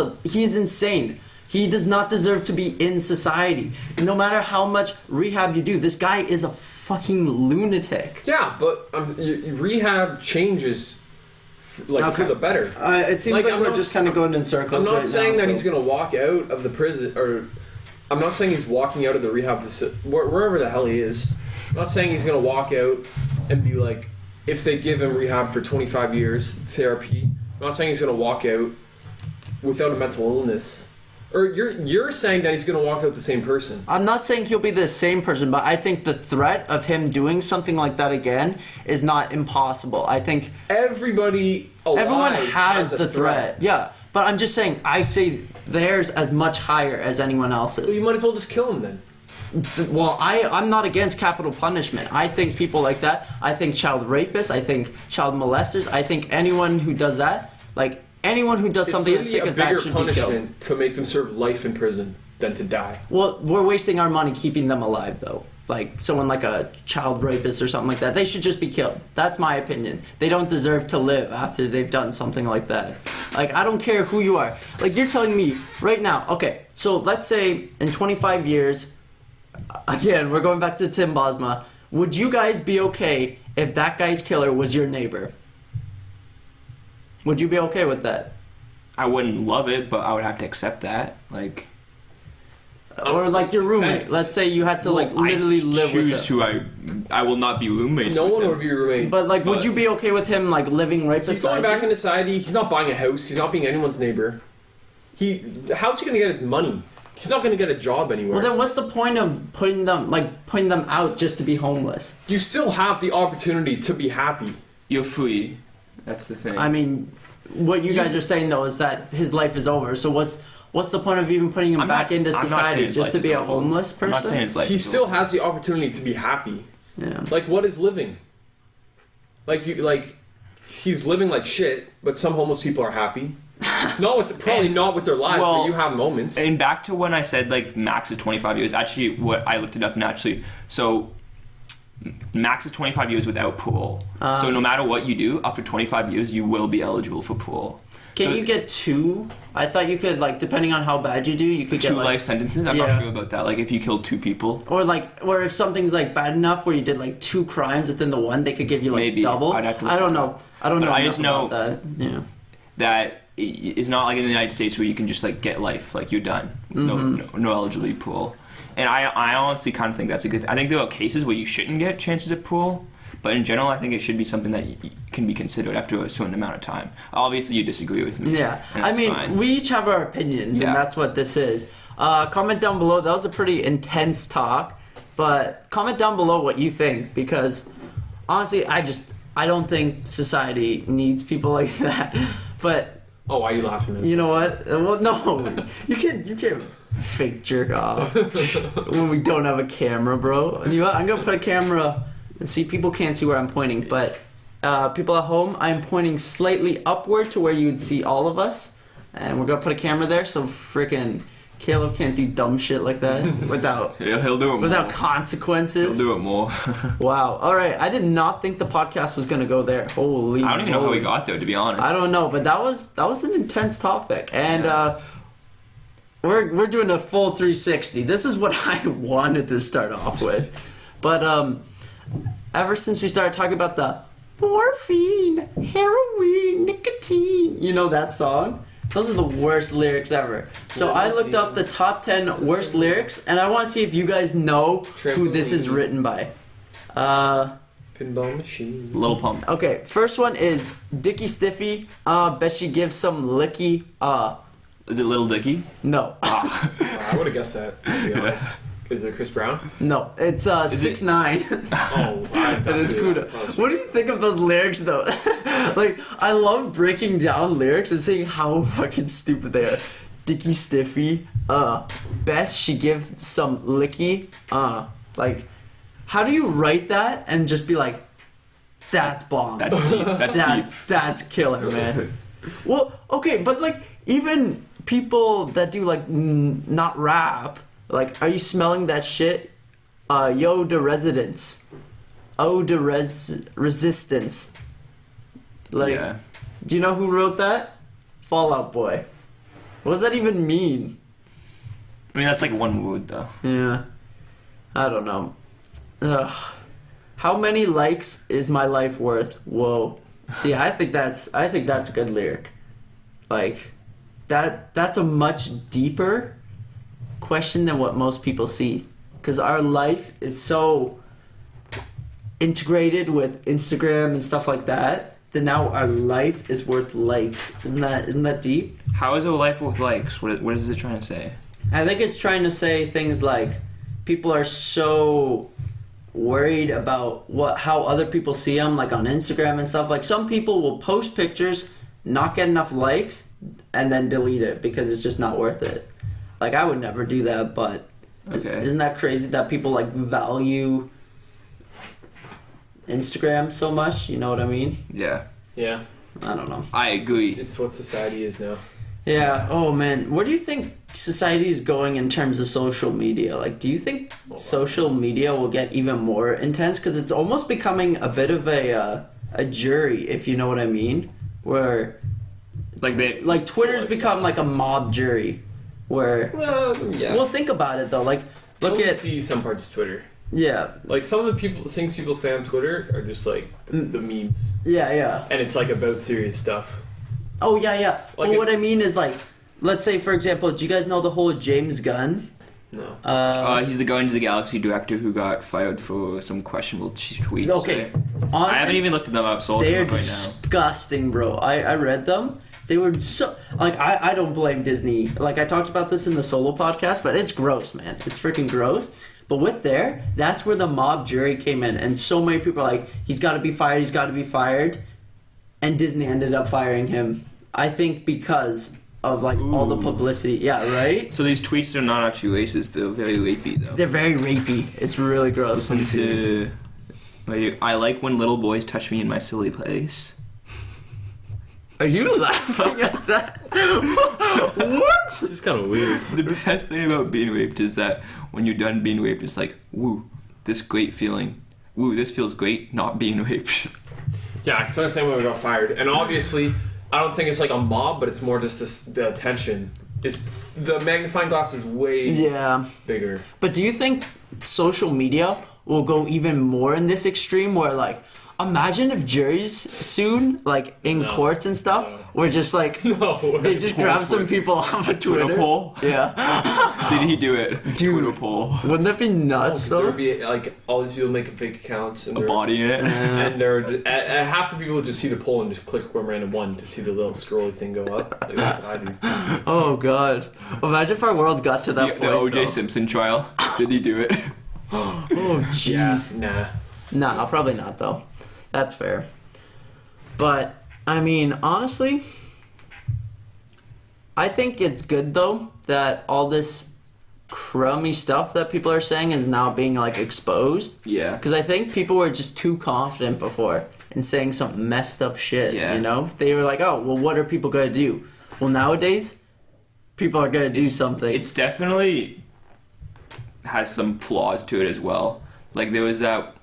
insane. He does not deserve to be in society. No matter how much rehab you do, this guy is a fucking lunatic. Yeah, but rehab changes for the better. It seems like we're just kind of going in circles. I'm not right saying now, that he's going to walk out of the prison, or I'm not saying he's walking out of the rehab facility, wherever the hell he is. I'm not saying he's going to walk out and be like, if they give him rehab for 25 years, therapy, I'm not saying he's going to walk out without a mental illness. Or you're saying that he's going to walk out the same person. I'm not saying he'll be the same person, but I think the threat of him doing something like that again is not impossible. I think everyone has the threat. Yeah, but I'm just saying, I say theirs as much higher as anyone else's. Well, you might as well just kill him then. Well, I'm not against capital punishment. I think people like that. I think child rapists. I think child molesters. I think anyone who does that, like anyone who does something as sick as that, should be killed. It's a bigger punishment to make them serve life in prison than to die. Well, we're wasting our money keeping them alive, though. like someone like a child rapist or something like that, they should just be killed. That's my opinion. They don't deserve to live after they've done something like that. Like, I don't care who you are. Like, you're telling me right now, okay, so let's say in 25 years, again, we're going back to Tim Bosma, would you guys be okay if that guy's killer was your neighbor? Would you be okay with that? I wouldn't love it, but I would have to accept that. Like, Or like your roommate. Let's say you had to like literally live with choose him. who I will not be roommates No with one him. would be your roommate. But like, would you be okay with him like living right He's beside going back you? into society. He's not buying a house. He's not being anyone's neighbor. How's he gonna get his money? He's not gonna get a job anywhere. Well, then what's the point of putting them out just to be homeless? You still have the opportunity to be happy. You're free. That's the thing. I mean, what you guys are saying though is that his life is over. So what's the point of even putting him back into I'm not saying society his just to life be is a over. homeless person? I'm not saying his life He is still over. has the opportunity to be happy. Yeah. Like, what is living? He's living like shit, but some homeless people are happy. Probably not with their lives, Well, but you have moments. And back to when I said like max is 25 years. Actually, what I looked it up naturally. So max is 25 years without parole. So no matter what you do, after 25 years, you will be eligible for parole. Can So you get 2? I thought you could, like, depending on how bad you do, you could get 2 like, life sentences? I'm Yeah. not sure about that. Like if you killed 2 people. or if something's like bad enough where you did like 2 crimes within the one, they could give you like Maybe. double. I'd have to look I don't it know. I don't But know. I enough just know- about that. Yeah. That it's not like in the United States where you can just like get life, like you're done, no eligibility parole. And I honestly kind of think that's a good. I think there are cases where you shouldn't get chances at parole, but in general, I think it should be something that can be considered after a certain amount of time. Obviously, you disagree with me. Yeah, and I that's mean, fine. we each have our opinions, Yeah. and that's what this is. Comment down below. That was a pretty intense talk, but comment down below what you think, because honestly, I don't think society needs people like that. But Oh, why are you laughing, man? you know what? Well, no, you can't fake jerk off when we don't have a camera, bro. You know what? I'm gonna put a camera. See, people can't see where I'm pointing, but people at home, I'm pointing slightly upward to where you would see all of us, and we're gonna put a camera there so freaking Caleb can't do dumb shit like that without He'll do it without more. consequences. He'll do it more. Wow. All right. I did not think the podcast was gonna go there. Holy. I don't even know how moly. we got there, to be honest. I don't know, but that was an intense topic, and we're doing a full 360. This is what I wanted to start off with, but ever since we started talking about the morphine, heroin, nicotine, you know that song? Those are the worst lyrics ever. So I looked up the top 10 worst lyrics, and I want to see if you guys know who this is written by. Pinball machine. Little Pump. Okay, first one is Dickie Stiffy. Bet she gives some licky. Is it Little Dicky? No, I would have guessed that, to be honest. Is it Chris Brown? no, it's 6ix9ine. Oh, And it's Kuda. What do you think of those lyrics though? Like, I love breaking down lyrics and seeing how fucking stupid they are. Dickie Stiffy. Best she give some licky. Like, how do you write that and just be like, that's bomb. That's deep. That's deep. That's killer, man. Well, okay, but like even people that do like not rap, like, are you smelling that shit? Yo, the residence. Oh, the resistance. Like, Yeah. do you know who wrote that? Fall Out Boy. What does that even mean? I mean, that's like one word, though. Yeah, I don't know. Ugh. How many likes is my life worth? Whoa. See, I think that's a good lyric. Like, that's a much deeper question than what most people see, because our life is so integrated with Instagram and stuff like that. That now our life is worth likes. Isn't that deep? How is a life worth likes? What is it trying to say? I think it's trying to say things like people are so worried about how other people see them, like on Instagram and stuff. Like, some people will post pictures, not get enough likes, and then delete it because it's just not worth it. Like, I would never do that, but Okay. isn't that crazy that people like value Instagram so much? You know what I mean? Yeah. Yeah, I don't know. I agree. it's what society is now. Yeah. Oh man, where do you think society is going in terms of social media? Like, do you think social media will get even more intense? Because it's almost becoming a bit of a jury, if you know what I mean. Where like Twitter's become like a mob jury, where Well, yeah. well, think about it though. Like, Look look at see some parts of Twitter. yeah, Like some of the things people say on Twitter are just like the memes, yeah. and it's like about serious stuff. Oh yeah. Like, But what I it's- mean is like, let's say for example, do you guys know the whole James Gunn? No. He's the Guardians of the Galaxy director who got fired for some questionable tweets. Okay, right? honestly, I haven't even looked them up, so I'll look they them are up right now. disgusting, bro. I read them. They were so like I don't blame Disney. Like I talked about this in the solo podcast, but it's gross, man. It's freaking gross. But with that's where the mob jury came in, and so many people are like, he's got to be fired. He's got to be fired, and Disney ended up firing him. I think because of like all the Ooh. publicity. Yeah, right. So these tweets are not actually racist. They're very rapey, though. They're very rapey. It's really gross. Listen to, I like when little boys touch me in my silly place. Are you laughing at that? What? It's just kind of weird. The best thing about being raped is that when you're done being raped, it's like, woo, this great feeling. Woo, this feels great not being raped. Yeah, because I understand when we got fired, and obviously, I don't think it's like a mob, but it's more just the attention. It's the magnifying glass is way Yeah. bigger. But do you think social media will go even more in this extreme where like imagine if juries soon like in No. courts and stuff No. were just like No, they just grab some people off of Twitter. poll? Yeah. Did he do it? Dude. Twitter poll. Wouldn't that be nuts there though? would be like all these people making fake accounts and A they're- body in it. and they're half the people would just see the poll and just click one random one to see the little scrolly thing go up. Like, that's what I do. Oh god. Imagine if our world got to that The point. O.J. though. Simpson trial. Did he do it? Oh jeez. Yeah, nah. Nah, probably not though. That's fair. But I mean, honestly, I think it's good though that all this crummy stuff that people are saying is now being like exposed. Yeah. Because I think people were just too confident before in saying some messed up shit. Yeah. You know, they were like, "Oh, well, what are people gonna do?" Well, nowadays, people are gonna do something. It's definitely has some flaws to it as well. Like there was that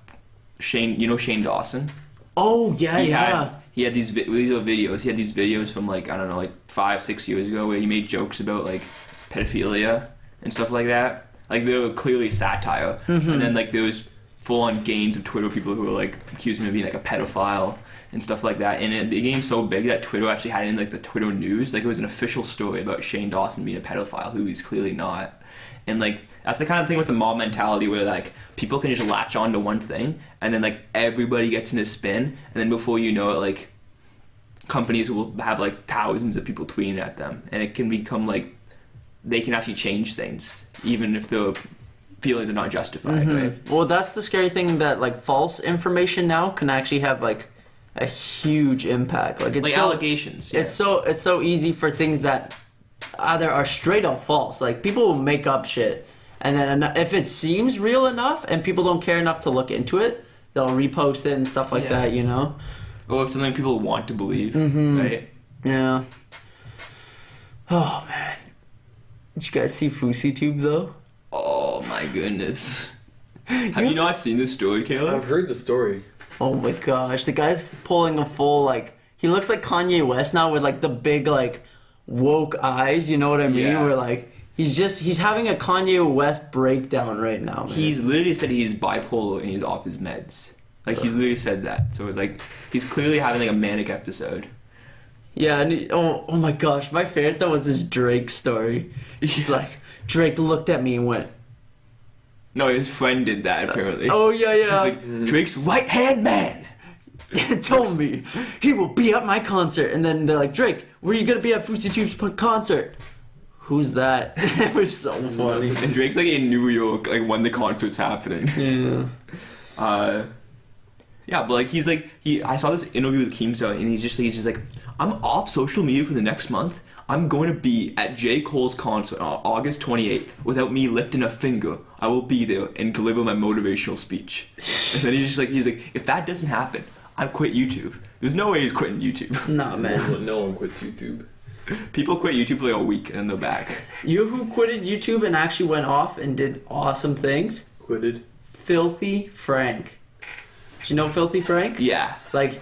Shane Dawson? oh yeah, He yeah. had these videos. He had these videos from like, I don't know, like 5-6 years ago where he made jokes about like pedophilia and stuff like that. Like they were clearly satire. Mm-hmm. And then like there was full on gains of Twitter people who were like accusing him of being like a pedophile and stuff like that. And it became so big that Twitter actually had it in like the Twitter news. Like it was an official story about Shane Dawson being a pedophile, who he's clearly not. And like that's the kind of thing with the mob mentality where like people can just latch on to one thing and then like everybody gets in a spin, and then before you know it, like companies will have like thousands of people tweeting at them, and it can become like they can actually change things even if the feelings are not justified, right? Well, that's the scary thing, that like false information now can actually have like a huge impact. Like it's Like so, allegations. Yeah. It's so easy for things that either are straight up false. Like people will make up shit, and then if it seems real enough and people don't care enough to look into it, they'll repost it and stuff like Yeah. that. You know? Or if something people want to believe, right? Yeah. Oh man, did you guys see FouseyTube though? Oh my goodness. Have you not seen this story, Caleb? I've heard the story. Oh my gosh, the guy's pulling a full like, he looks like Kanye West now with like the big like woke eyes, you know what I mean? Yeah. Where like he's having a Kanye West breakdown right now, man. He's literally said he's bipolar and he's off his meds. Like he's literally said that. So like he's clearly having like a manic episode. Yeah, and oh my gosh, my favorite though was his Drake story. He's Yeah. like, Drake looked at me and went, No, his friend did that apparently. oh yeah, yeah. He's like, Drake's right hand man. told me he will be at my concert, and then they're like, Drake, where are you gonna be at FouseyTube's concert? Who's that? It was so funny. And Drake's like in New York, like when the concert's happening. Yeah. Yeah, but like he's like I saw this interview with Keemstar, and he's just like, I'm off social media for the next month. I'm going to be at J. Cole's concert on August 28th. Without me lifting a finger, I will be there and deliver my motivational speech. And then he's like, if that doesn't happen, I quit YouTube. There's no way he's quitting YouTube. Nah, man. No one quits YouTube. People quit YouTube for like a week and then they're back. You who quitted YouTube and actually went off and did awesome things? Quitted. Filthy Frank. Do you know Filthy Frank? Yeah. Like,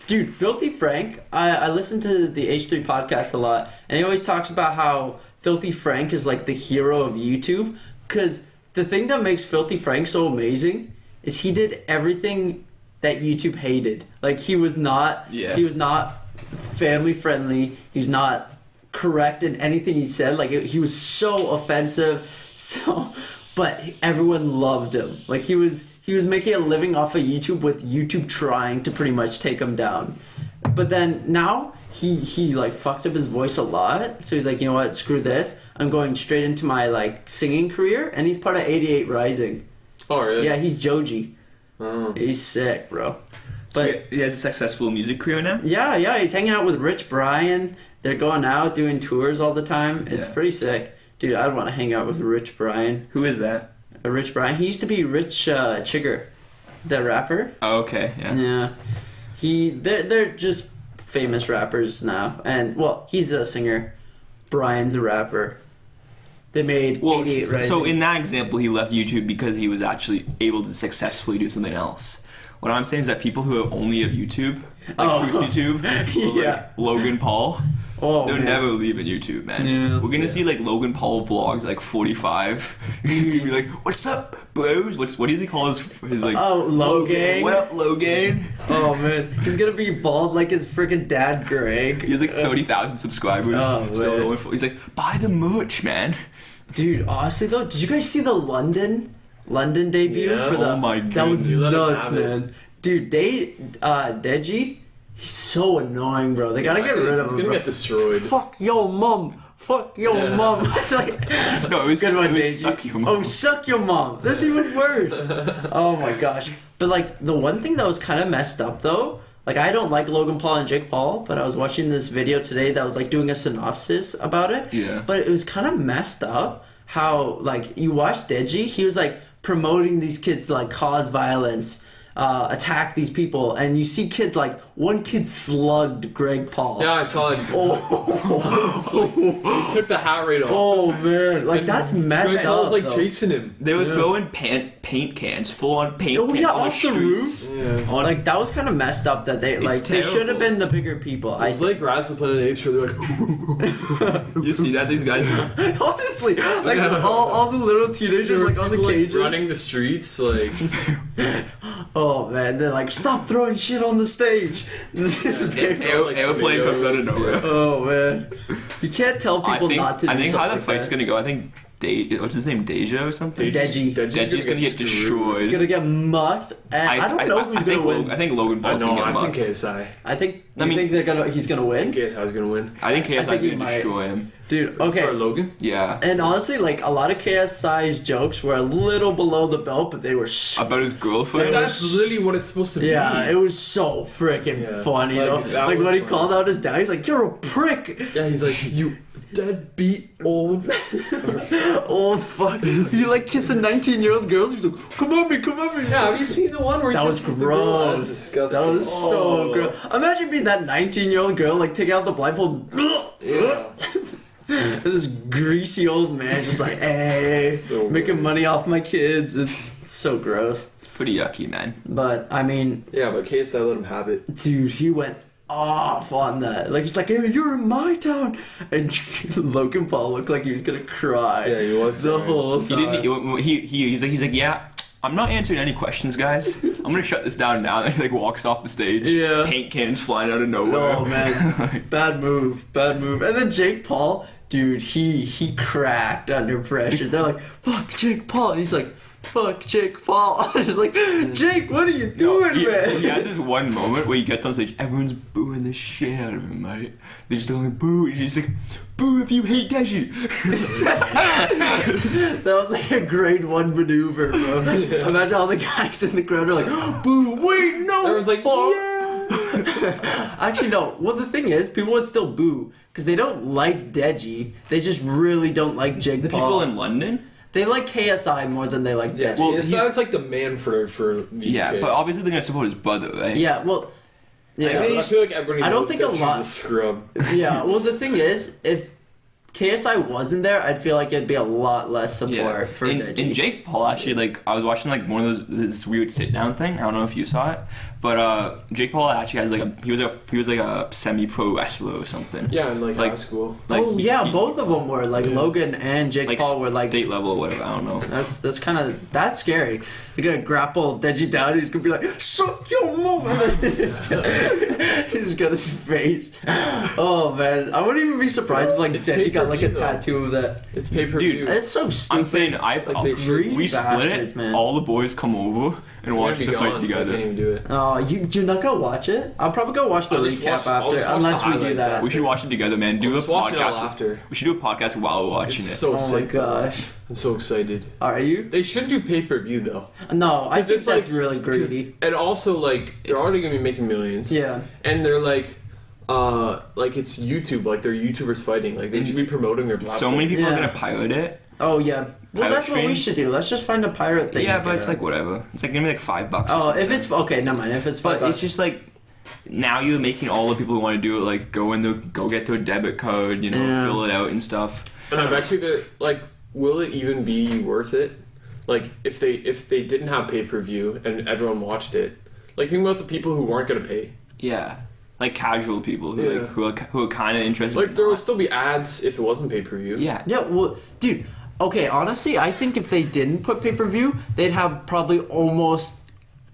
dude, Filthy Frank, I listen to the H3 podcast a lot, and he always talks about how Filthy Frank is like the hero of YouTube, because the thing that makes Filthy Frank so amazing is he did everything that YouTube hated. Like, he was not family friendly, he's not correct in anything he said, like, he was so offensive, but everyone loved him. Like, he was making a living off of YouTube with YouTube trying to pretty much take him down. But then now he like fucked up his voice a lot. So he's like, you know what, screw this. I'm going straight into my like singing career, and he's part of 88 Rising. Oh really? Yeah, he's Joji. Oh. He's sick, bro. So But he has a successful music career now? yeah, he's hanging out with Rich Brian. They're going out doing tours all the time. It's Yeah. pretty sick. Dude, I'd want to hang out with Rich Brian. Who is that? Rich Brian. He used to be Rich Chigger, the rapper. Oh, okay, yeah. Yeah, they're just famous rappers now, and well, he's a singer. Brian's a rapper. They made Well, 88 Rising. so in that example, he left YouTube because he was actually able to successfully do something else. What I'm saying is that people who only have YouTube, like FruityTube, or Yeah. like Logan Paul, oh, they're man. never leaving YouTube, man. Yeah. We're gonna see like Logan Paul vlogs like 45. He's gonna be like, "What's up, bros? What does he call his like? Oh, Logan. What up, Logan? Oh man, he's gonna be bald like his freaking dad, Greg. He has like 30,000 subscribers. Oh, Still man. going for. He's like, buy the merch, man. Dude, honestly though, did you guys see the London debut Yeah. for the? Oh my That was goodness. You let him nuts, have it. man. Dude, Deji, he's so annoying, bro. They gotta get rid of He's him. gonna Bro. get destroyed. Fuck your mom. Fuck your Yeah. mom. It's like, No, it was, good one, it was Deji. suck your mom. Oh, suck your mom. That's even worse. Oh my gosh. But like the one thing that was kind of messed up though, like I don't like Logan Paul and Jake Paul, but I was watching this video today that was like doing a synopsis about it. Yeah. But it was kind of messed up how like you watch Deji, he was like promoting these kids to like cause violence. Attack these people, and you see kids like one kid slugged Greg Paul. Yeah, I saw it. He took the hat right off. Oh man, like that's messed Greg Paul up. was like though. chasing him. They were throwing paint cans, full on paint Oh cans yeah, on off the streets. roof. Yeah. On, Like that was kind of messed up. That they like they should have terrible. been the bigger people. It was like Rise of the Planet of the Apes where they're like, you see that these guys? honestly, like all the little teenagers like on the people, cages. running the streets, like Oh man, they're like, stop throwing shit on the stage. This is big. like Airplane comes out of tomatoes, nowhere. Oh man, you can't tell people not to do I think something how the like fight's that. gonna go. I think what's his name, Deja or something. Deji. Deji's gonna get screwed. destroyed. Gonna get mucked. And I don't know who's gonna win. I think Logan I Paul's know. gonna get I think mugged. KSI. I think. I You mean- think he's gonna win, KSI's gonna win. I think I KSI's think he gonna might. destroy him. dude? Okay. Sorry, Logan. Yeah. And honestly, like a lot of KSI's jokes were a little below the belt, but they were. About his girlfriend. But that's literally what it's supposed to be. Yeah, it was so freaking Yeah. funny Like, though. that Like was when he funny. called out his dad, he's like, "You're a prick, Yeah, he's like, you deadbeat old. old fuck." You like kissing 19-year-old girls? He's like, "Come on me, come on me." Yeah, have you seen the one where he That was kisses the girl? That was gross. disgusting. That was so Oh. gross. Imagine being that 19-year-old girl, like taking out the blindfold. Yeah. This greasy old man just like, hey, So making gross. money off my kids. It's so gross. It's pretty yucky, man. But I mean, Yeah, but KSI let him have it. dude, he went off on that. Like he's like, hey, you're in my town, and Logan Paul looked like he was gonna cry. Yeah, he was the crying. whole He time. didn't. He's like, yeah. I'm not answering any questions, guys. I'm gonna shut this down now. And he like walks off the stage. Yeah. Paint cans flying out of nowhere. Oh man, bad move. And then Jake Paul, dude, he cracked under pressure. They're like, fuck Jake Paul, and he's like, fuck Jake Paul. He's like, Jake, what are you doing, he, man? he had this one moment where he gets on stage, everyone's booing the shit out of him, right? They're just going boo, and he's like, boo if you hate Deji. That was like a grade 1 maneuver, bro. Imagine all the guys in the crowd are like, boo, wait, no. Everyone's like, fuck." yeah. Actually, no. Well, the thing is, people would still boo because they don't like Deji. They just really don't like Jake The Paul. people in London? They like KSI more than they like Yeah, Deji. Well, KSI's like the man for the Yeah, UK. but obviously they're gonna support his brother, right? Yeah, well, Yeah. But I feel like everybody I don't knows think that a she's lot- a scrub. Yeah, well, the thing is, if KSI wasn't there, I'd feel like it'd be a lot less support for and, Deji. and Jake Paul actually, like, I was watching like one of this weird sit down thing. I don't know if you saw it, but Jake Paul actually has like he was like a semi pro wrestler or something. Yeah, in like Like- high school. Like, oh he- yeah, he- both of them were like Logan and Jake like Paul were like state level or whatever. I don't know. that's kind of that's scary. You're gonna grapple Deji down. He's gonna be like, "Suck your mom," and then he's got his face. Oh man, I wouldn't even be surprised if like It's Deji got like a pay-per-view, though. tattoo of that. It's pay per view. It's so stupid. I'm saying Like, they should- greedy we split bastards, it. man. All the boys come over and watch the fight I together. can't even do it. Oh, you're not gonna watch it? I'll probably go watch the I'll just recap I'll after, just watch unless the we do highlights that. after. We should watch it together, man. Do a Let's watch it all podcast after. We should do a podcast while we're watching It's it. so Oh my sick. though. gosh. I'm so excited. Are you? They should do pay per view though. No, I think It's that's like- really greedy. And also like they're It's- already gonna be making millions. Yeah. And they're like it's YouTube, like they're YouTubers fighting. Like they should be promoting their platform. So many people Yeah. are gonna pirate it. Oh yeah. Well, Pirate that's what we streams? should do. Let's just find a pirate thing. Yeah, to but get it's on. like whatever. It's like gonna be like $5. or Oh, something. if it's okay, never mind. If it's But $5, it's just like now you're making all the people who want to do it like go get their debit card, you know, Yeah. fill it out and stuff. And I bet you that like, will it even be worth it? Like if they didn't have pay per view and everyone watched it, like think about the people who weren't gonna pay. Yeah, like casual people who Yeah. who are kind of interested. Like but there would not. still be ads if it wasn't pay per view. Yeah, yeah. Well, dude. Okay, honestly, I think if they didn't put pay per view, they'd have probably almost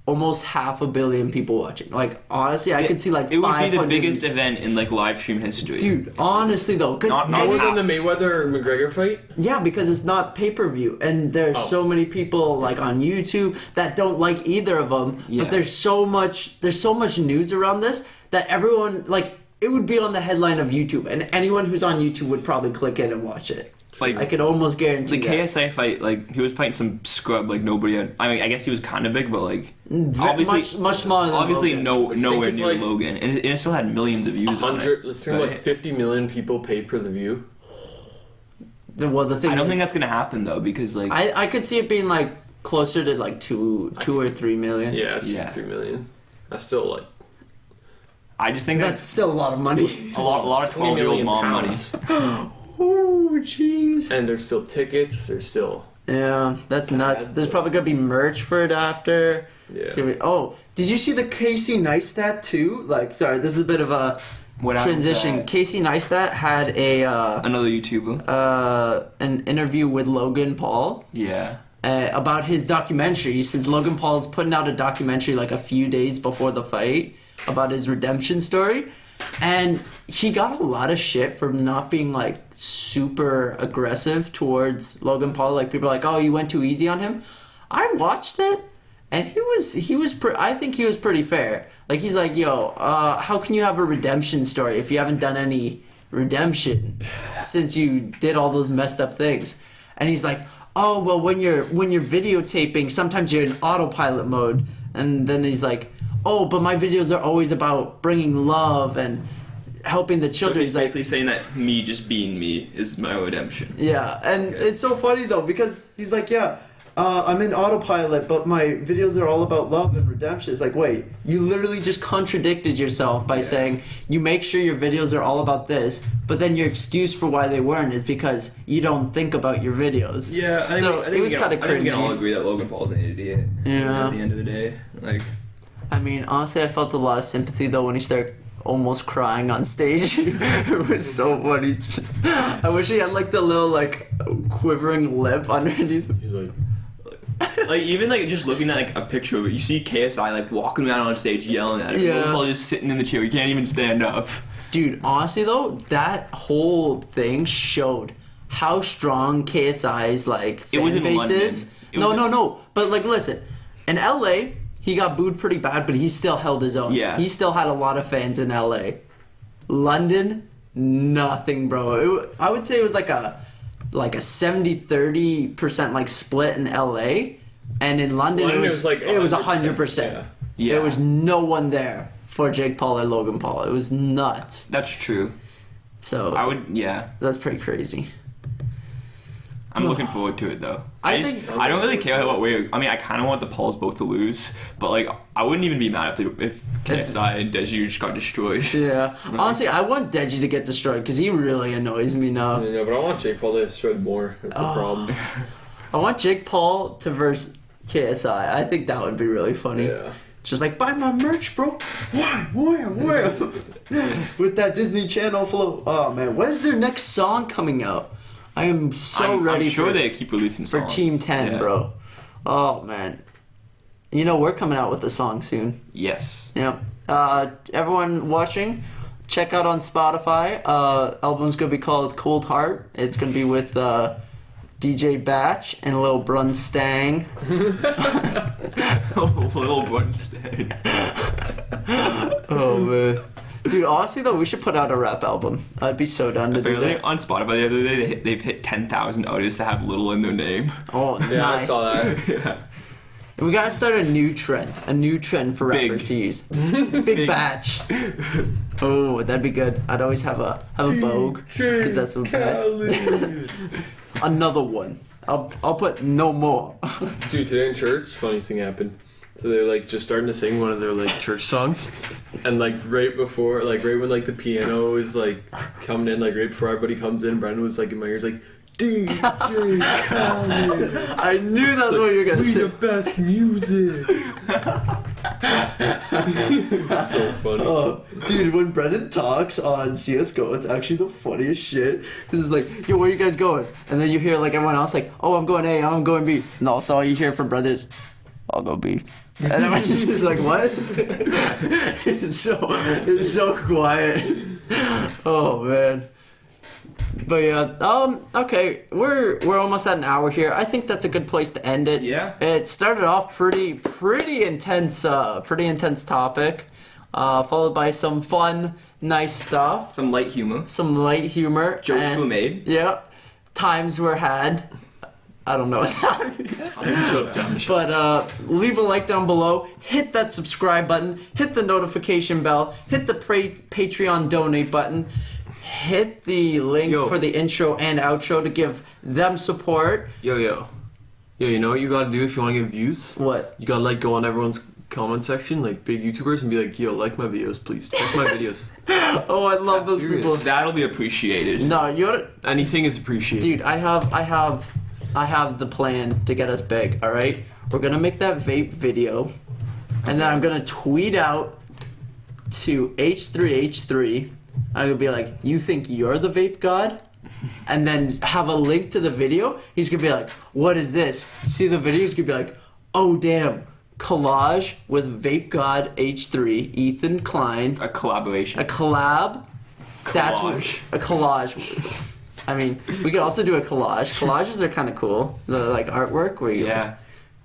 500 million people watching. Like honestly, I could see like it would be the 500 biggest event in like live stream history. Dude, honestly though, because Not More half. than the Mayweather McGregor fight. yeah, because it's not pay per view, and there's Oh. so many people like on YouTube that don't like either of them. Yeah. But there's so much news around this that everyone like it would be on the headline of YouTube, and anyone who's on YouTube would probably click in and watch it. Like I could almost guarantee the that. KSI fight, like he was fighting some scrub like nobody had. I mean, I guess he was kind of big, but like much smaller than obviously Logan. nowhere Think of, near like, Logan, and it still had millions of views on 100. it. Let's think like right? 50 million people pay per the view. Well, the thing I don't is, think that's gonna happen though, because like I could see it being like closer to like two or 3 million. Yeah, 3 million. That's still like I just think That's that's still a lot of money. a lot of 20 12-year-old million mom money. pounds. Oh, jeez. And there's still tickets. There's still Yeah, that's nuts. There's probably gonna be merch for it after. yeah. It's gonna be- oh, did you see the Casey Neistat too? Like, sorry, this is a bit of a What happened with transition. that? Casey Neistat had Another YouTuber. an interview with Logan Paul Yeah. about his documentary. Since Logan Paul's putting out a documentary like a few days before the fight about his redemption story, and he got a lot of shit for not being like super aggressive towards Logan Paul. Like people are like, "Oh, you went too easy on him." I watched it, and I think he was pretty fair. Like he's like, "Yo, how can you have a redemption story if you haven't done any redemption since you did all those messed up things?" And he's like, "Oh, well, when you're videotaping, sometimes you're in autopilot mode." And then he's like, "Oh, but my videos are always about bringing love and helping the So children." he's He's like, basically saying that me just being me is my redemption. yeah, and it's so funny though because he's like, "Yeah, I'm in autopilot, but my videos are all about love and redemption." It's like, wait, you literally just contradicted yourself by saying you make sure your videos are all about this, but then your excuse for why they weren't is because you don't think about your videos. Yeah, So, it was kinda I think we can all cringy. agree that Logan Paul's an idiot. Yeah. At the end of the day, like I mean, honestly, I felt a lot of sympathy though when he started almost crying on stage. It was so funny. I wish he had like the little like quivering lip underneath. He's like, like even like just looking at like a picture of it, you see KSI like walking around on stage yelling at him. Yeah. Logan Paul just sitting in the chair. He can't even stand up. Dude, honestly though, that whole thing showed how strong KSI's like It fan was in base London. is. It No, was- no, no. But like, listen, in LA, he got booed pretty bad, but he still held his own. Yeah. He still had a lot of fans in LA. London, nothing, bro. I would say it was like a 70-30% like split in LA, and in London, London it was like it was 100%. 100%. Yeah. There was no one there for Jake Paul or Logan Paul. It was nuts. That's true. So I would, yeah. that's pretty crazy. I'm looking forward to it though. I just- think- I don't really care what way. I mean, I kind of want the Pauls both to lose, but like I wouldn't even be mad if KSI and Deji just got destroyed. Yeah. Honestly, I want Deji to get destroyed because he really annoys me now. Yeah, but I want Jake Paul to destroy more. That's the problem. I want Jake Paul to verse KSI. I think that would be really funny. Yeah. Just like, buy my merch, bro. Where? With that Disney Channel flow. Oh man, When's their next song coming out? I am so ready I'm sure for, they keep releasing for songs. Team 10, Yeah. bro. Oh, man. You know, we're coming out with a song soon. Yes. Yeah. Everyone watching, check out on Spotify. Album's gonna be called Cold Heart. It's gonna be with DJ Batch and Lil Brunstang. Little Brunstad. Oh man. Dude, honestly though, we should put out a rap album. I'd be so down to do Apparently that. on Spotify the other day they've hit 10,000 artists that have Little in their name. Oh, Yeah, I nice. saw that. Yeah. We gotta start a new trend for Big. rappers to use. Big Batch. Oh, that'd be good. I'd always have a Vogue because that's what bad. Another one. I'll put no more. Dude, today in church, funniest thing happened. So they're like just starting to sing one of their like church songs, and like right before, like right when like the piano is like coming in, like right before everybody comes in, Brendan was like in my ears like, DJ Khaled, I knew that's what you were gonna we say. the best music. It's so funny. Oh, dude, when Brendan talks on CSGO, it's actually the funniest shit. This is like, yo, where you guys going? And then you hear like everyone else like, oh, I'm going A, I'm going B. And also all you hear from brothers, I'll go B. And everyone's just like, what? it's so quiet. Oh man. But yeah, okay, we're almost at an hour here. I think that's a good place to end it. Yeah. It started off pretty intense topic, followed by some fun, nice stuff, Some light humor. some light humor. Jokes and- were made. Yeah, times were had. I don't know what that means. But leave a like down below, hit that subscribe button, hit the notification bell, hit the Patreon donate button, hit the link Yo. for the intro and outro to give them support. Yo, you know what you gotta do if you wanna get views? What? You gotta like go on everyone's comment section, like big YouTubers, and be like, yo, like my videos, please. Check my videos. Oh, I love those serious. people. That'll be appreciated. No, you're... Anything is appreciated. Dude, I have the plan to get us big, alright? We're gonna make that vape video, and then I'm gonna tweet out to H3H3. I'm gonna be like, you think you're the vape god? And then have a link to the video. He's gonna be like, what is this? See the video? He's gonna be like, oh damn, collage with vape god H3, Ethan Klein, A collaboration. a collab. That's what, Collage. a collage. I mean, we could also do a collage. Collages are kind of cool. The like artwork where you Yeah.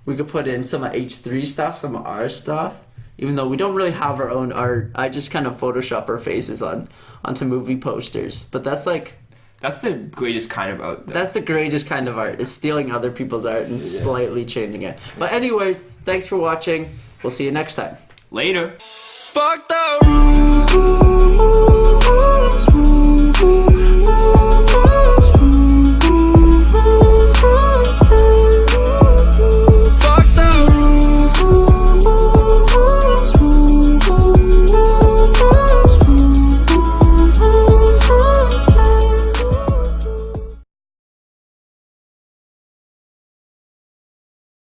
we could put in some of H3 stuff, some of our stuff. Even though we don't really have our own art, I just kind of Photoshop our faces onto movie posters. But that's like That's the greatest kind of art. that's the greatest kind of art is stealing other people's art and slightly changing it. But anyways, thanks for watching. We'll see you next time. Later. Fuck the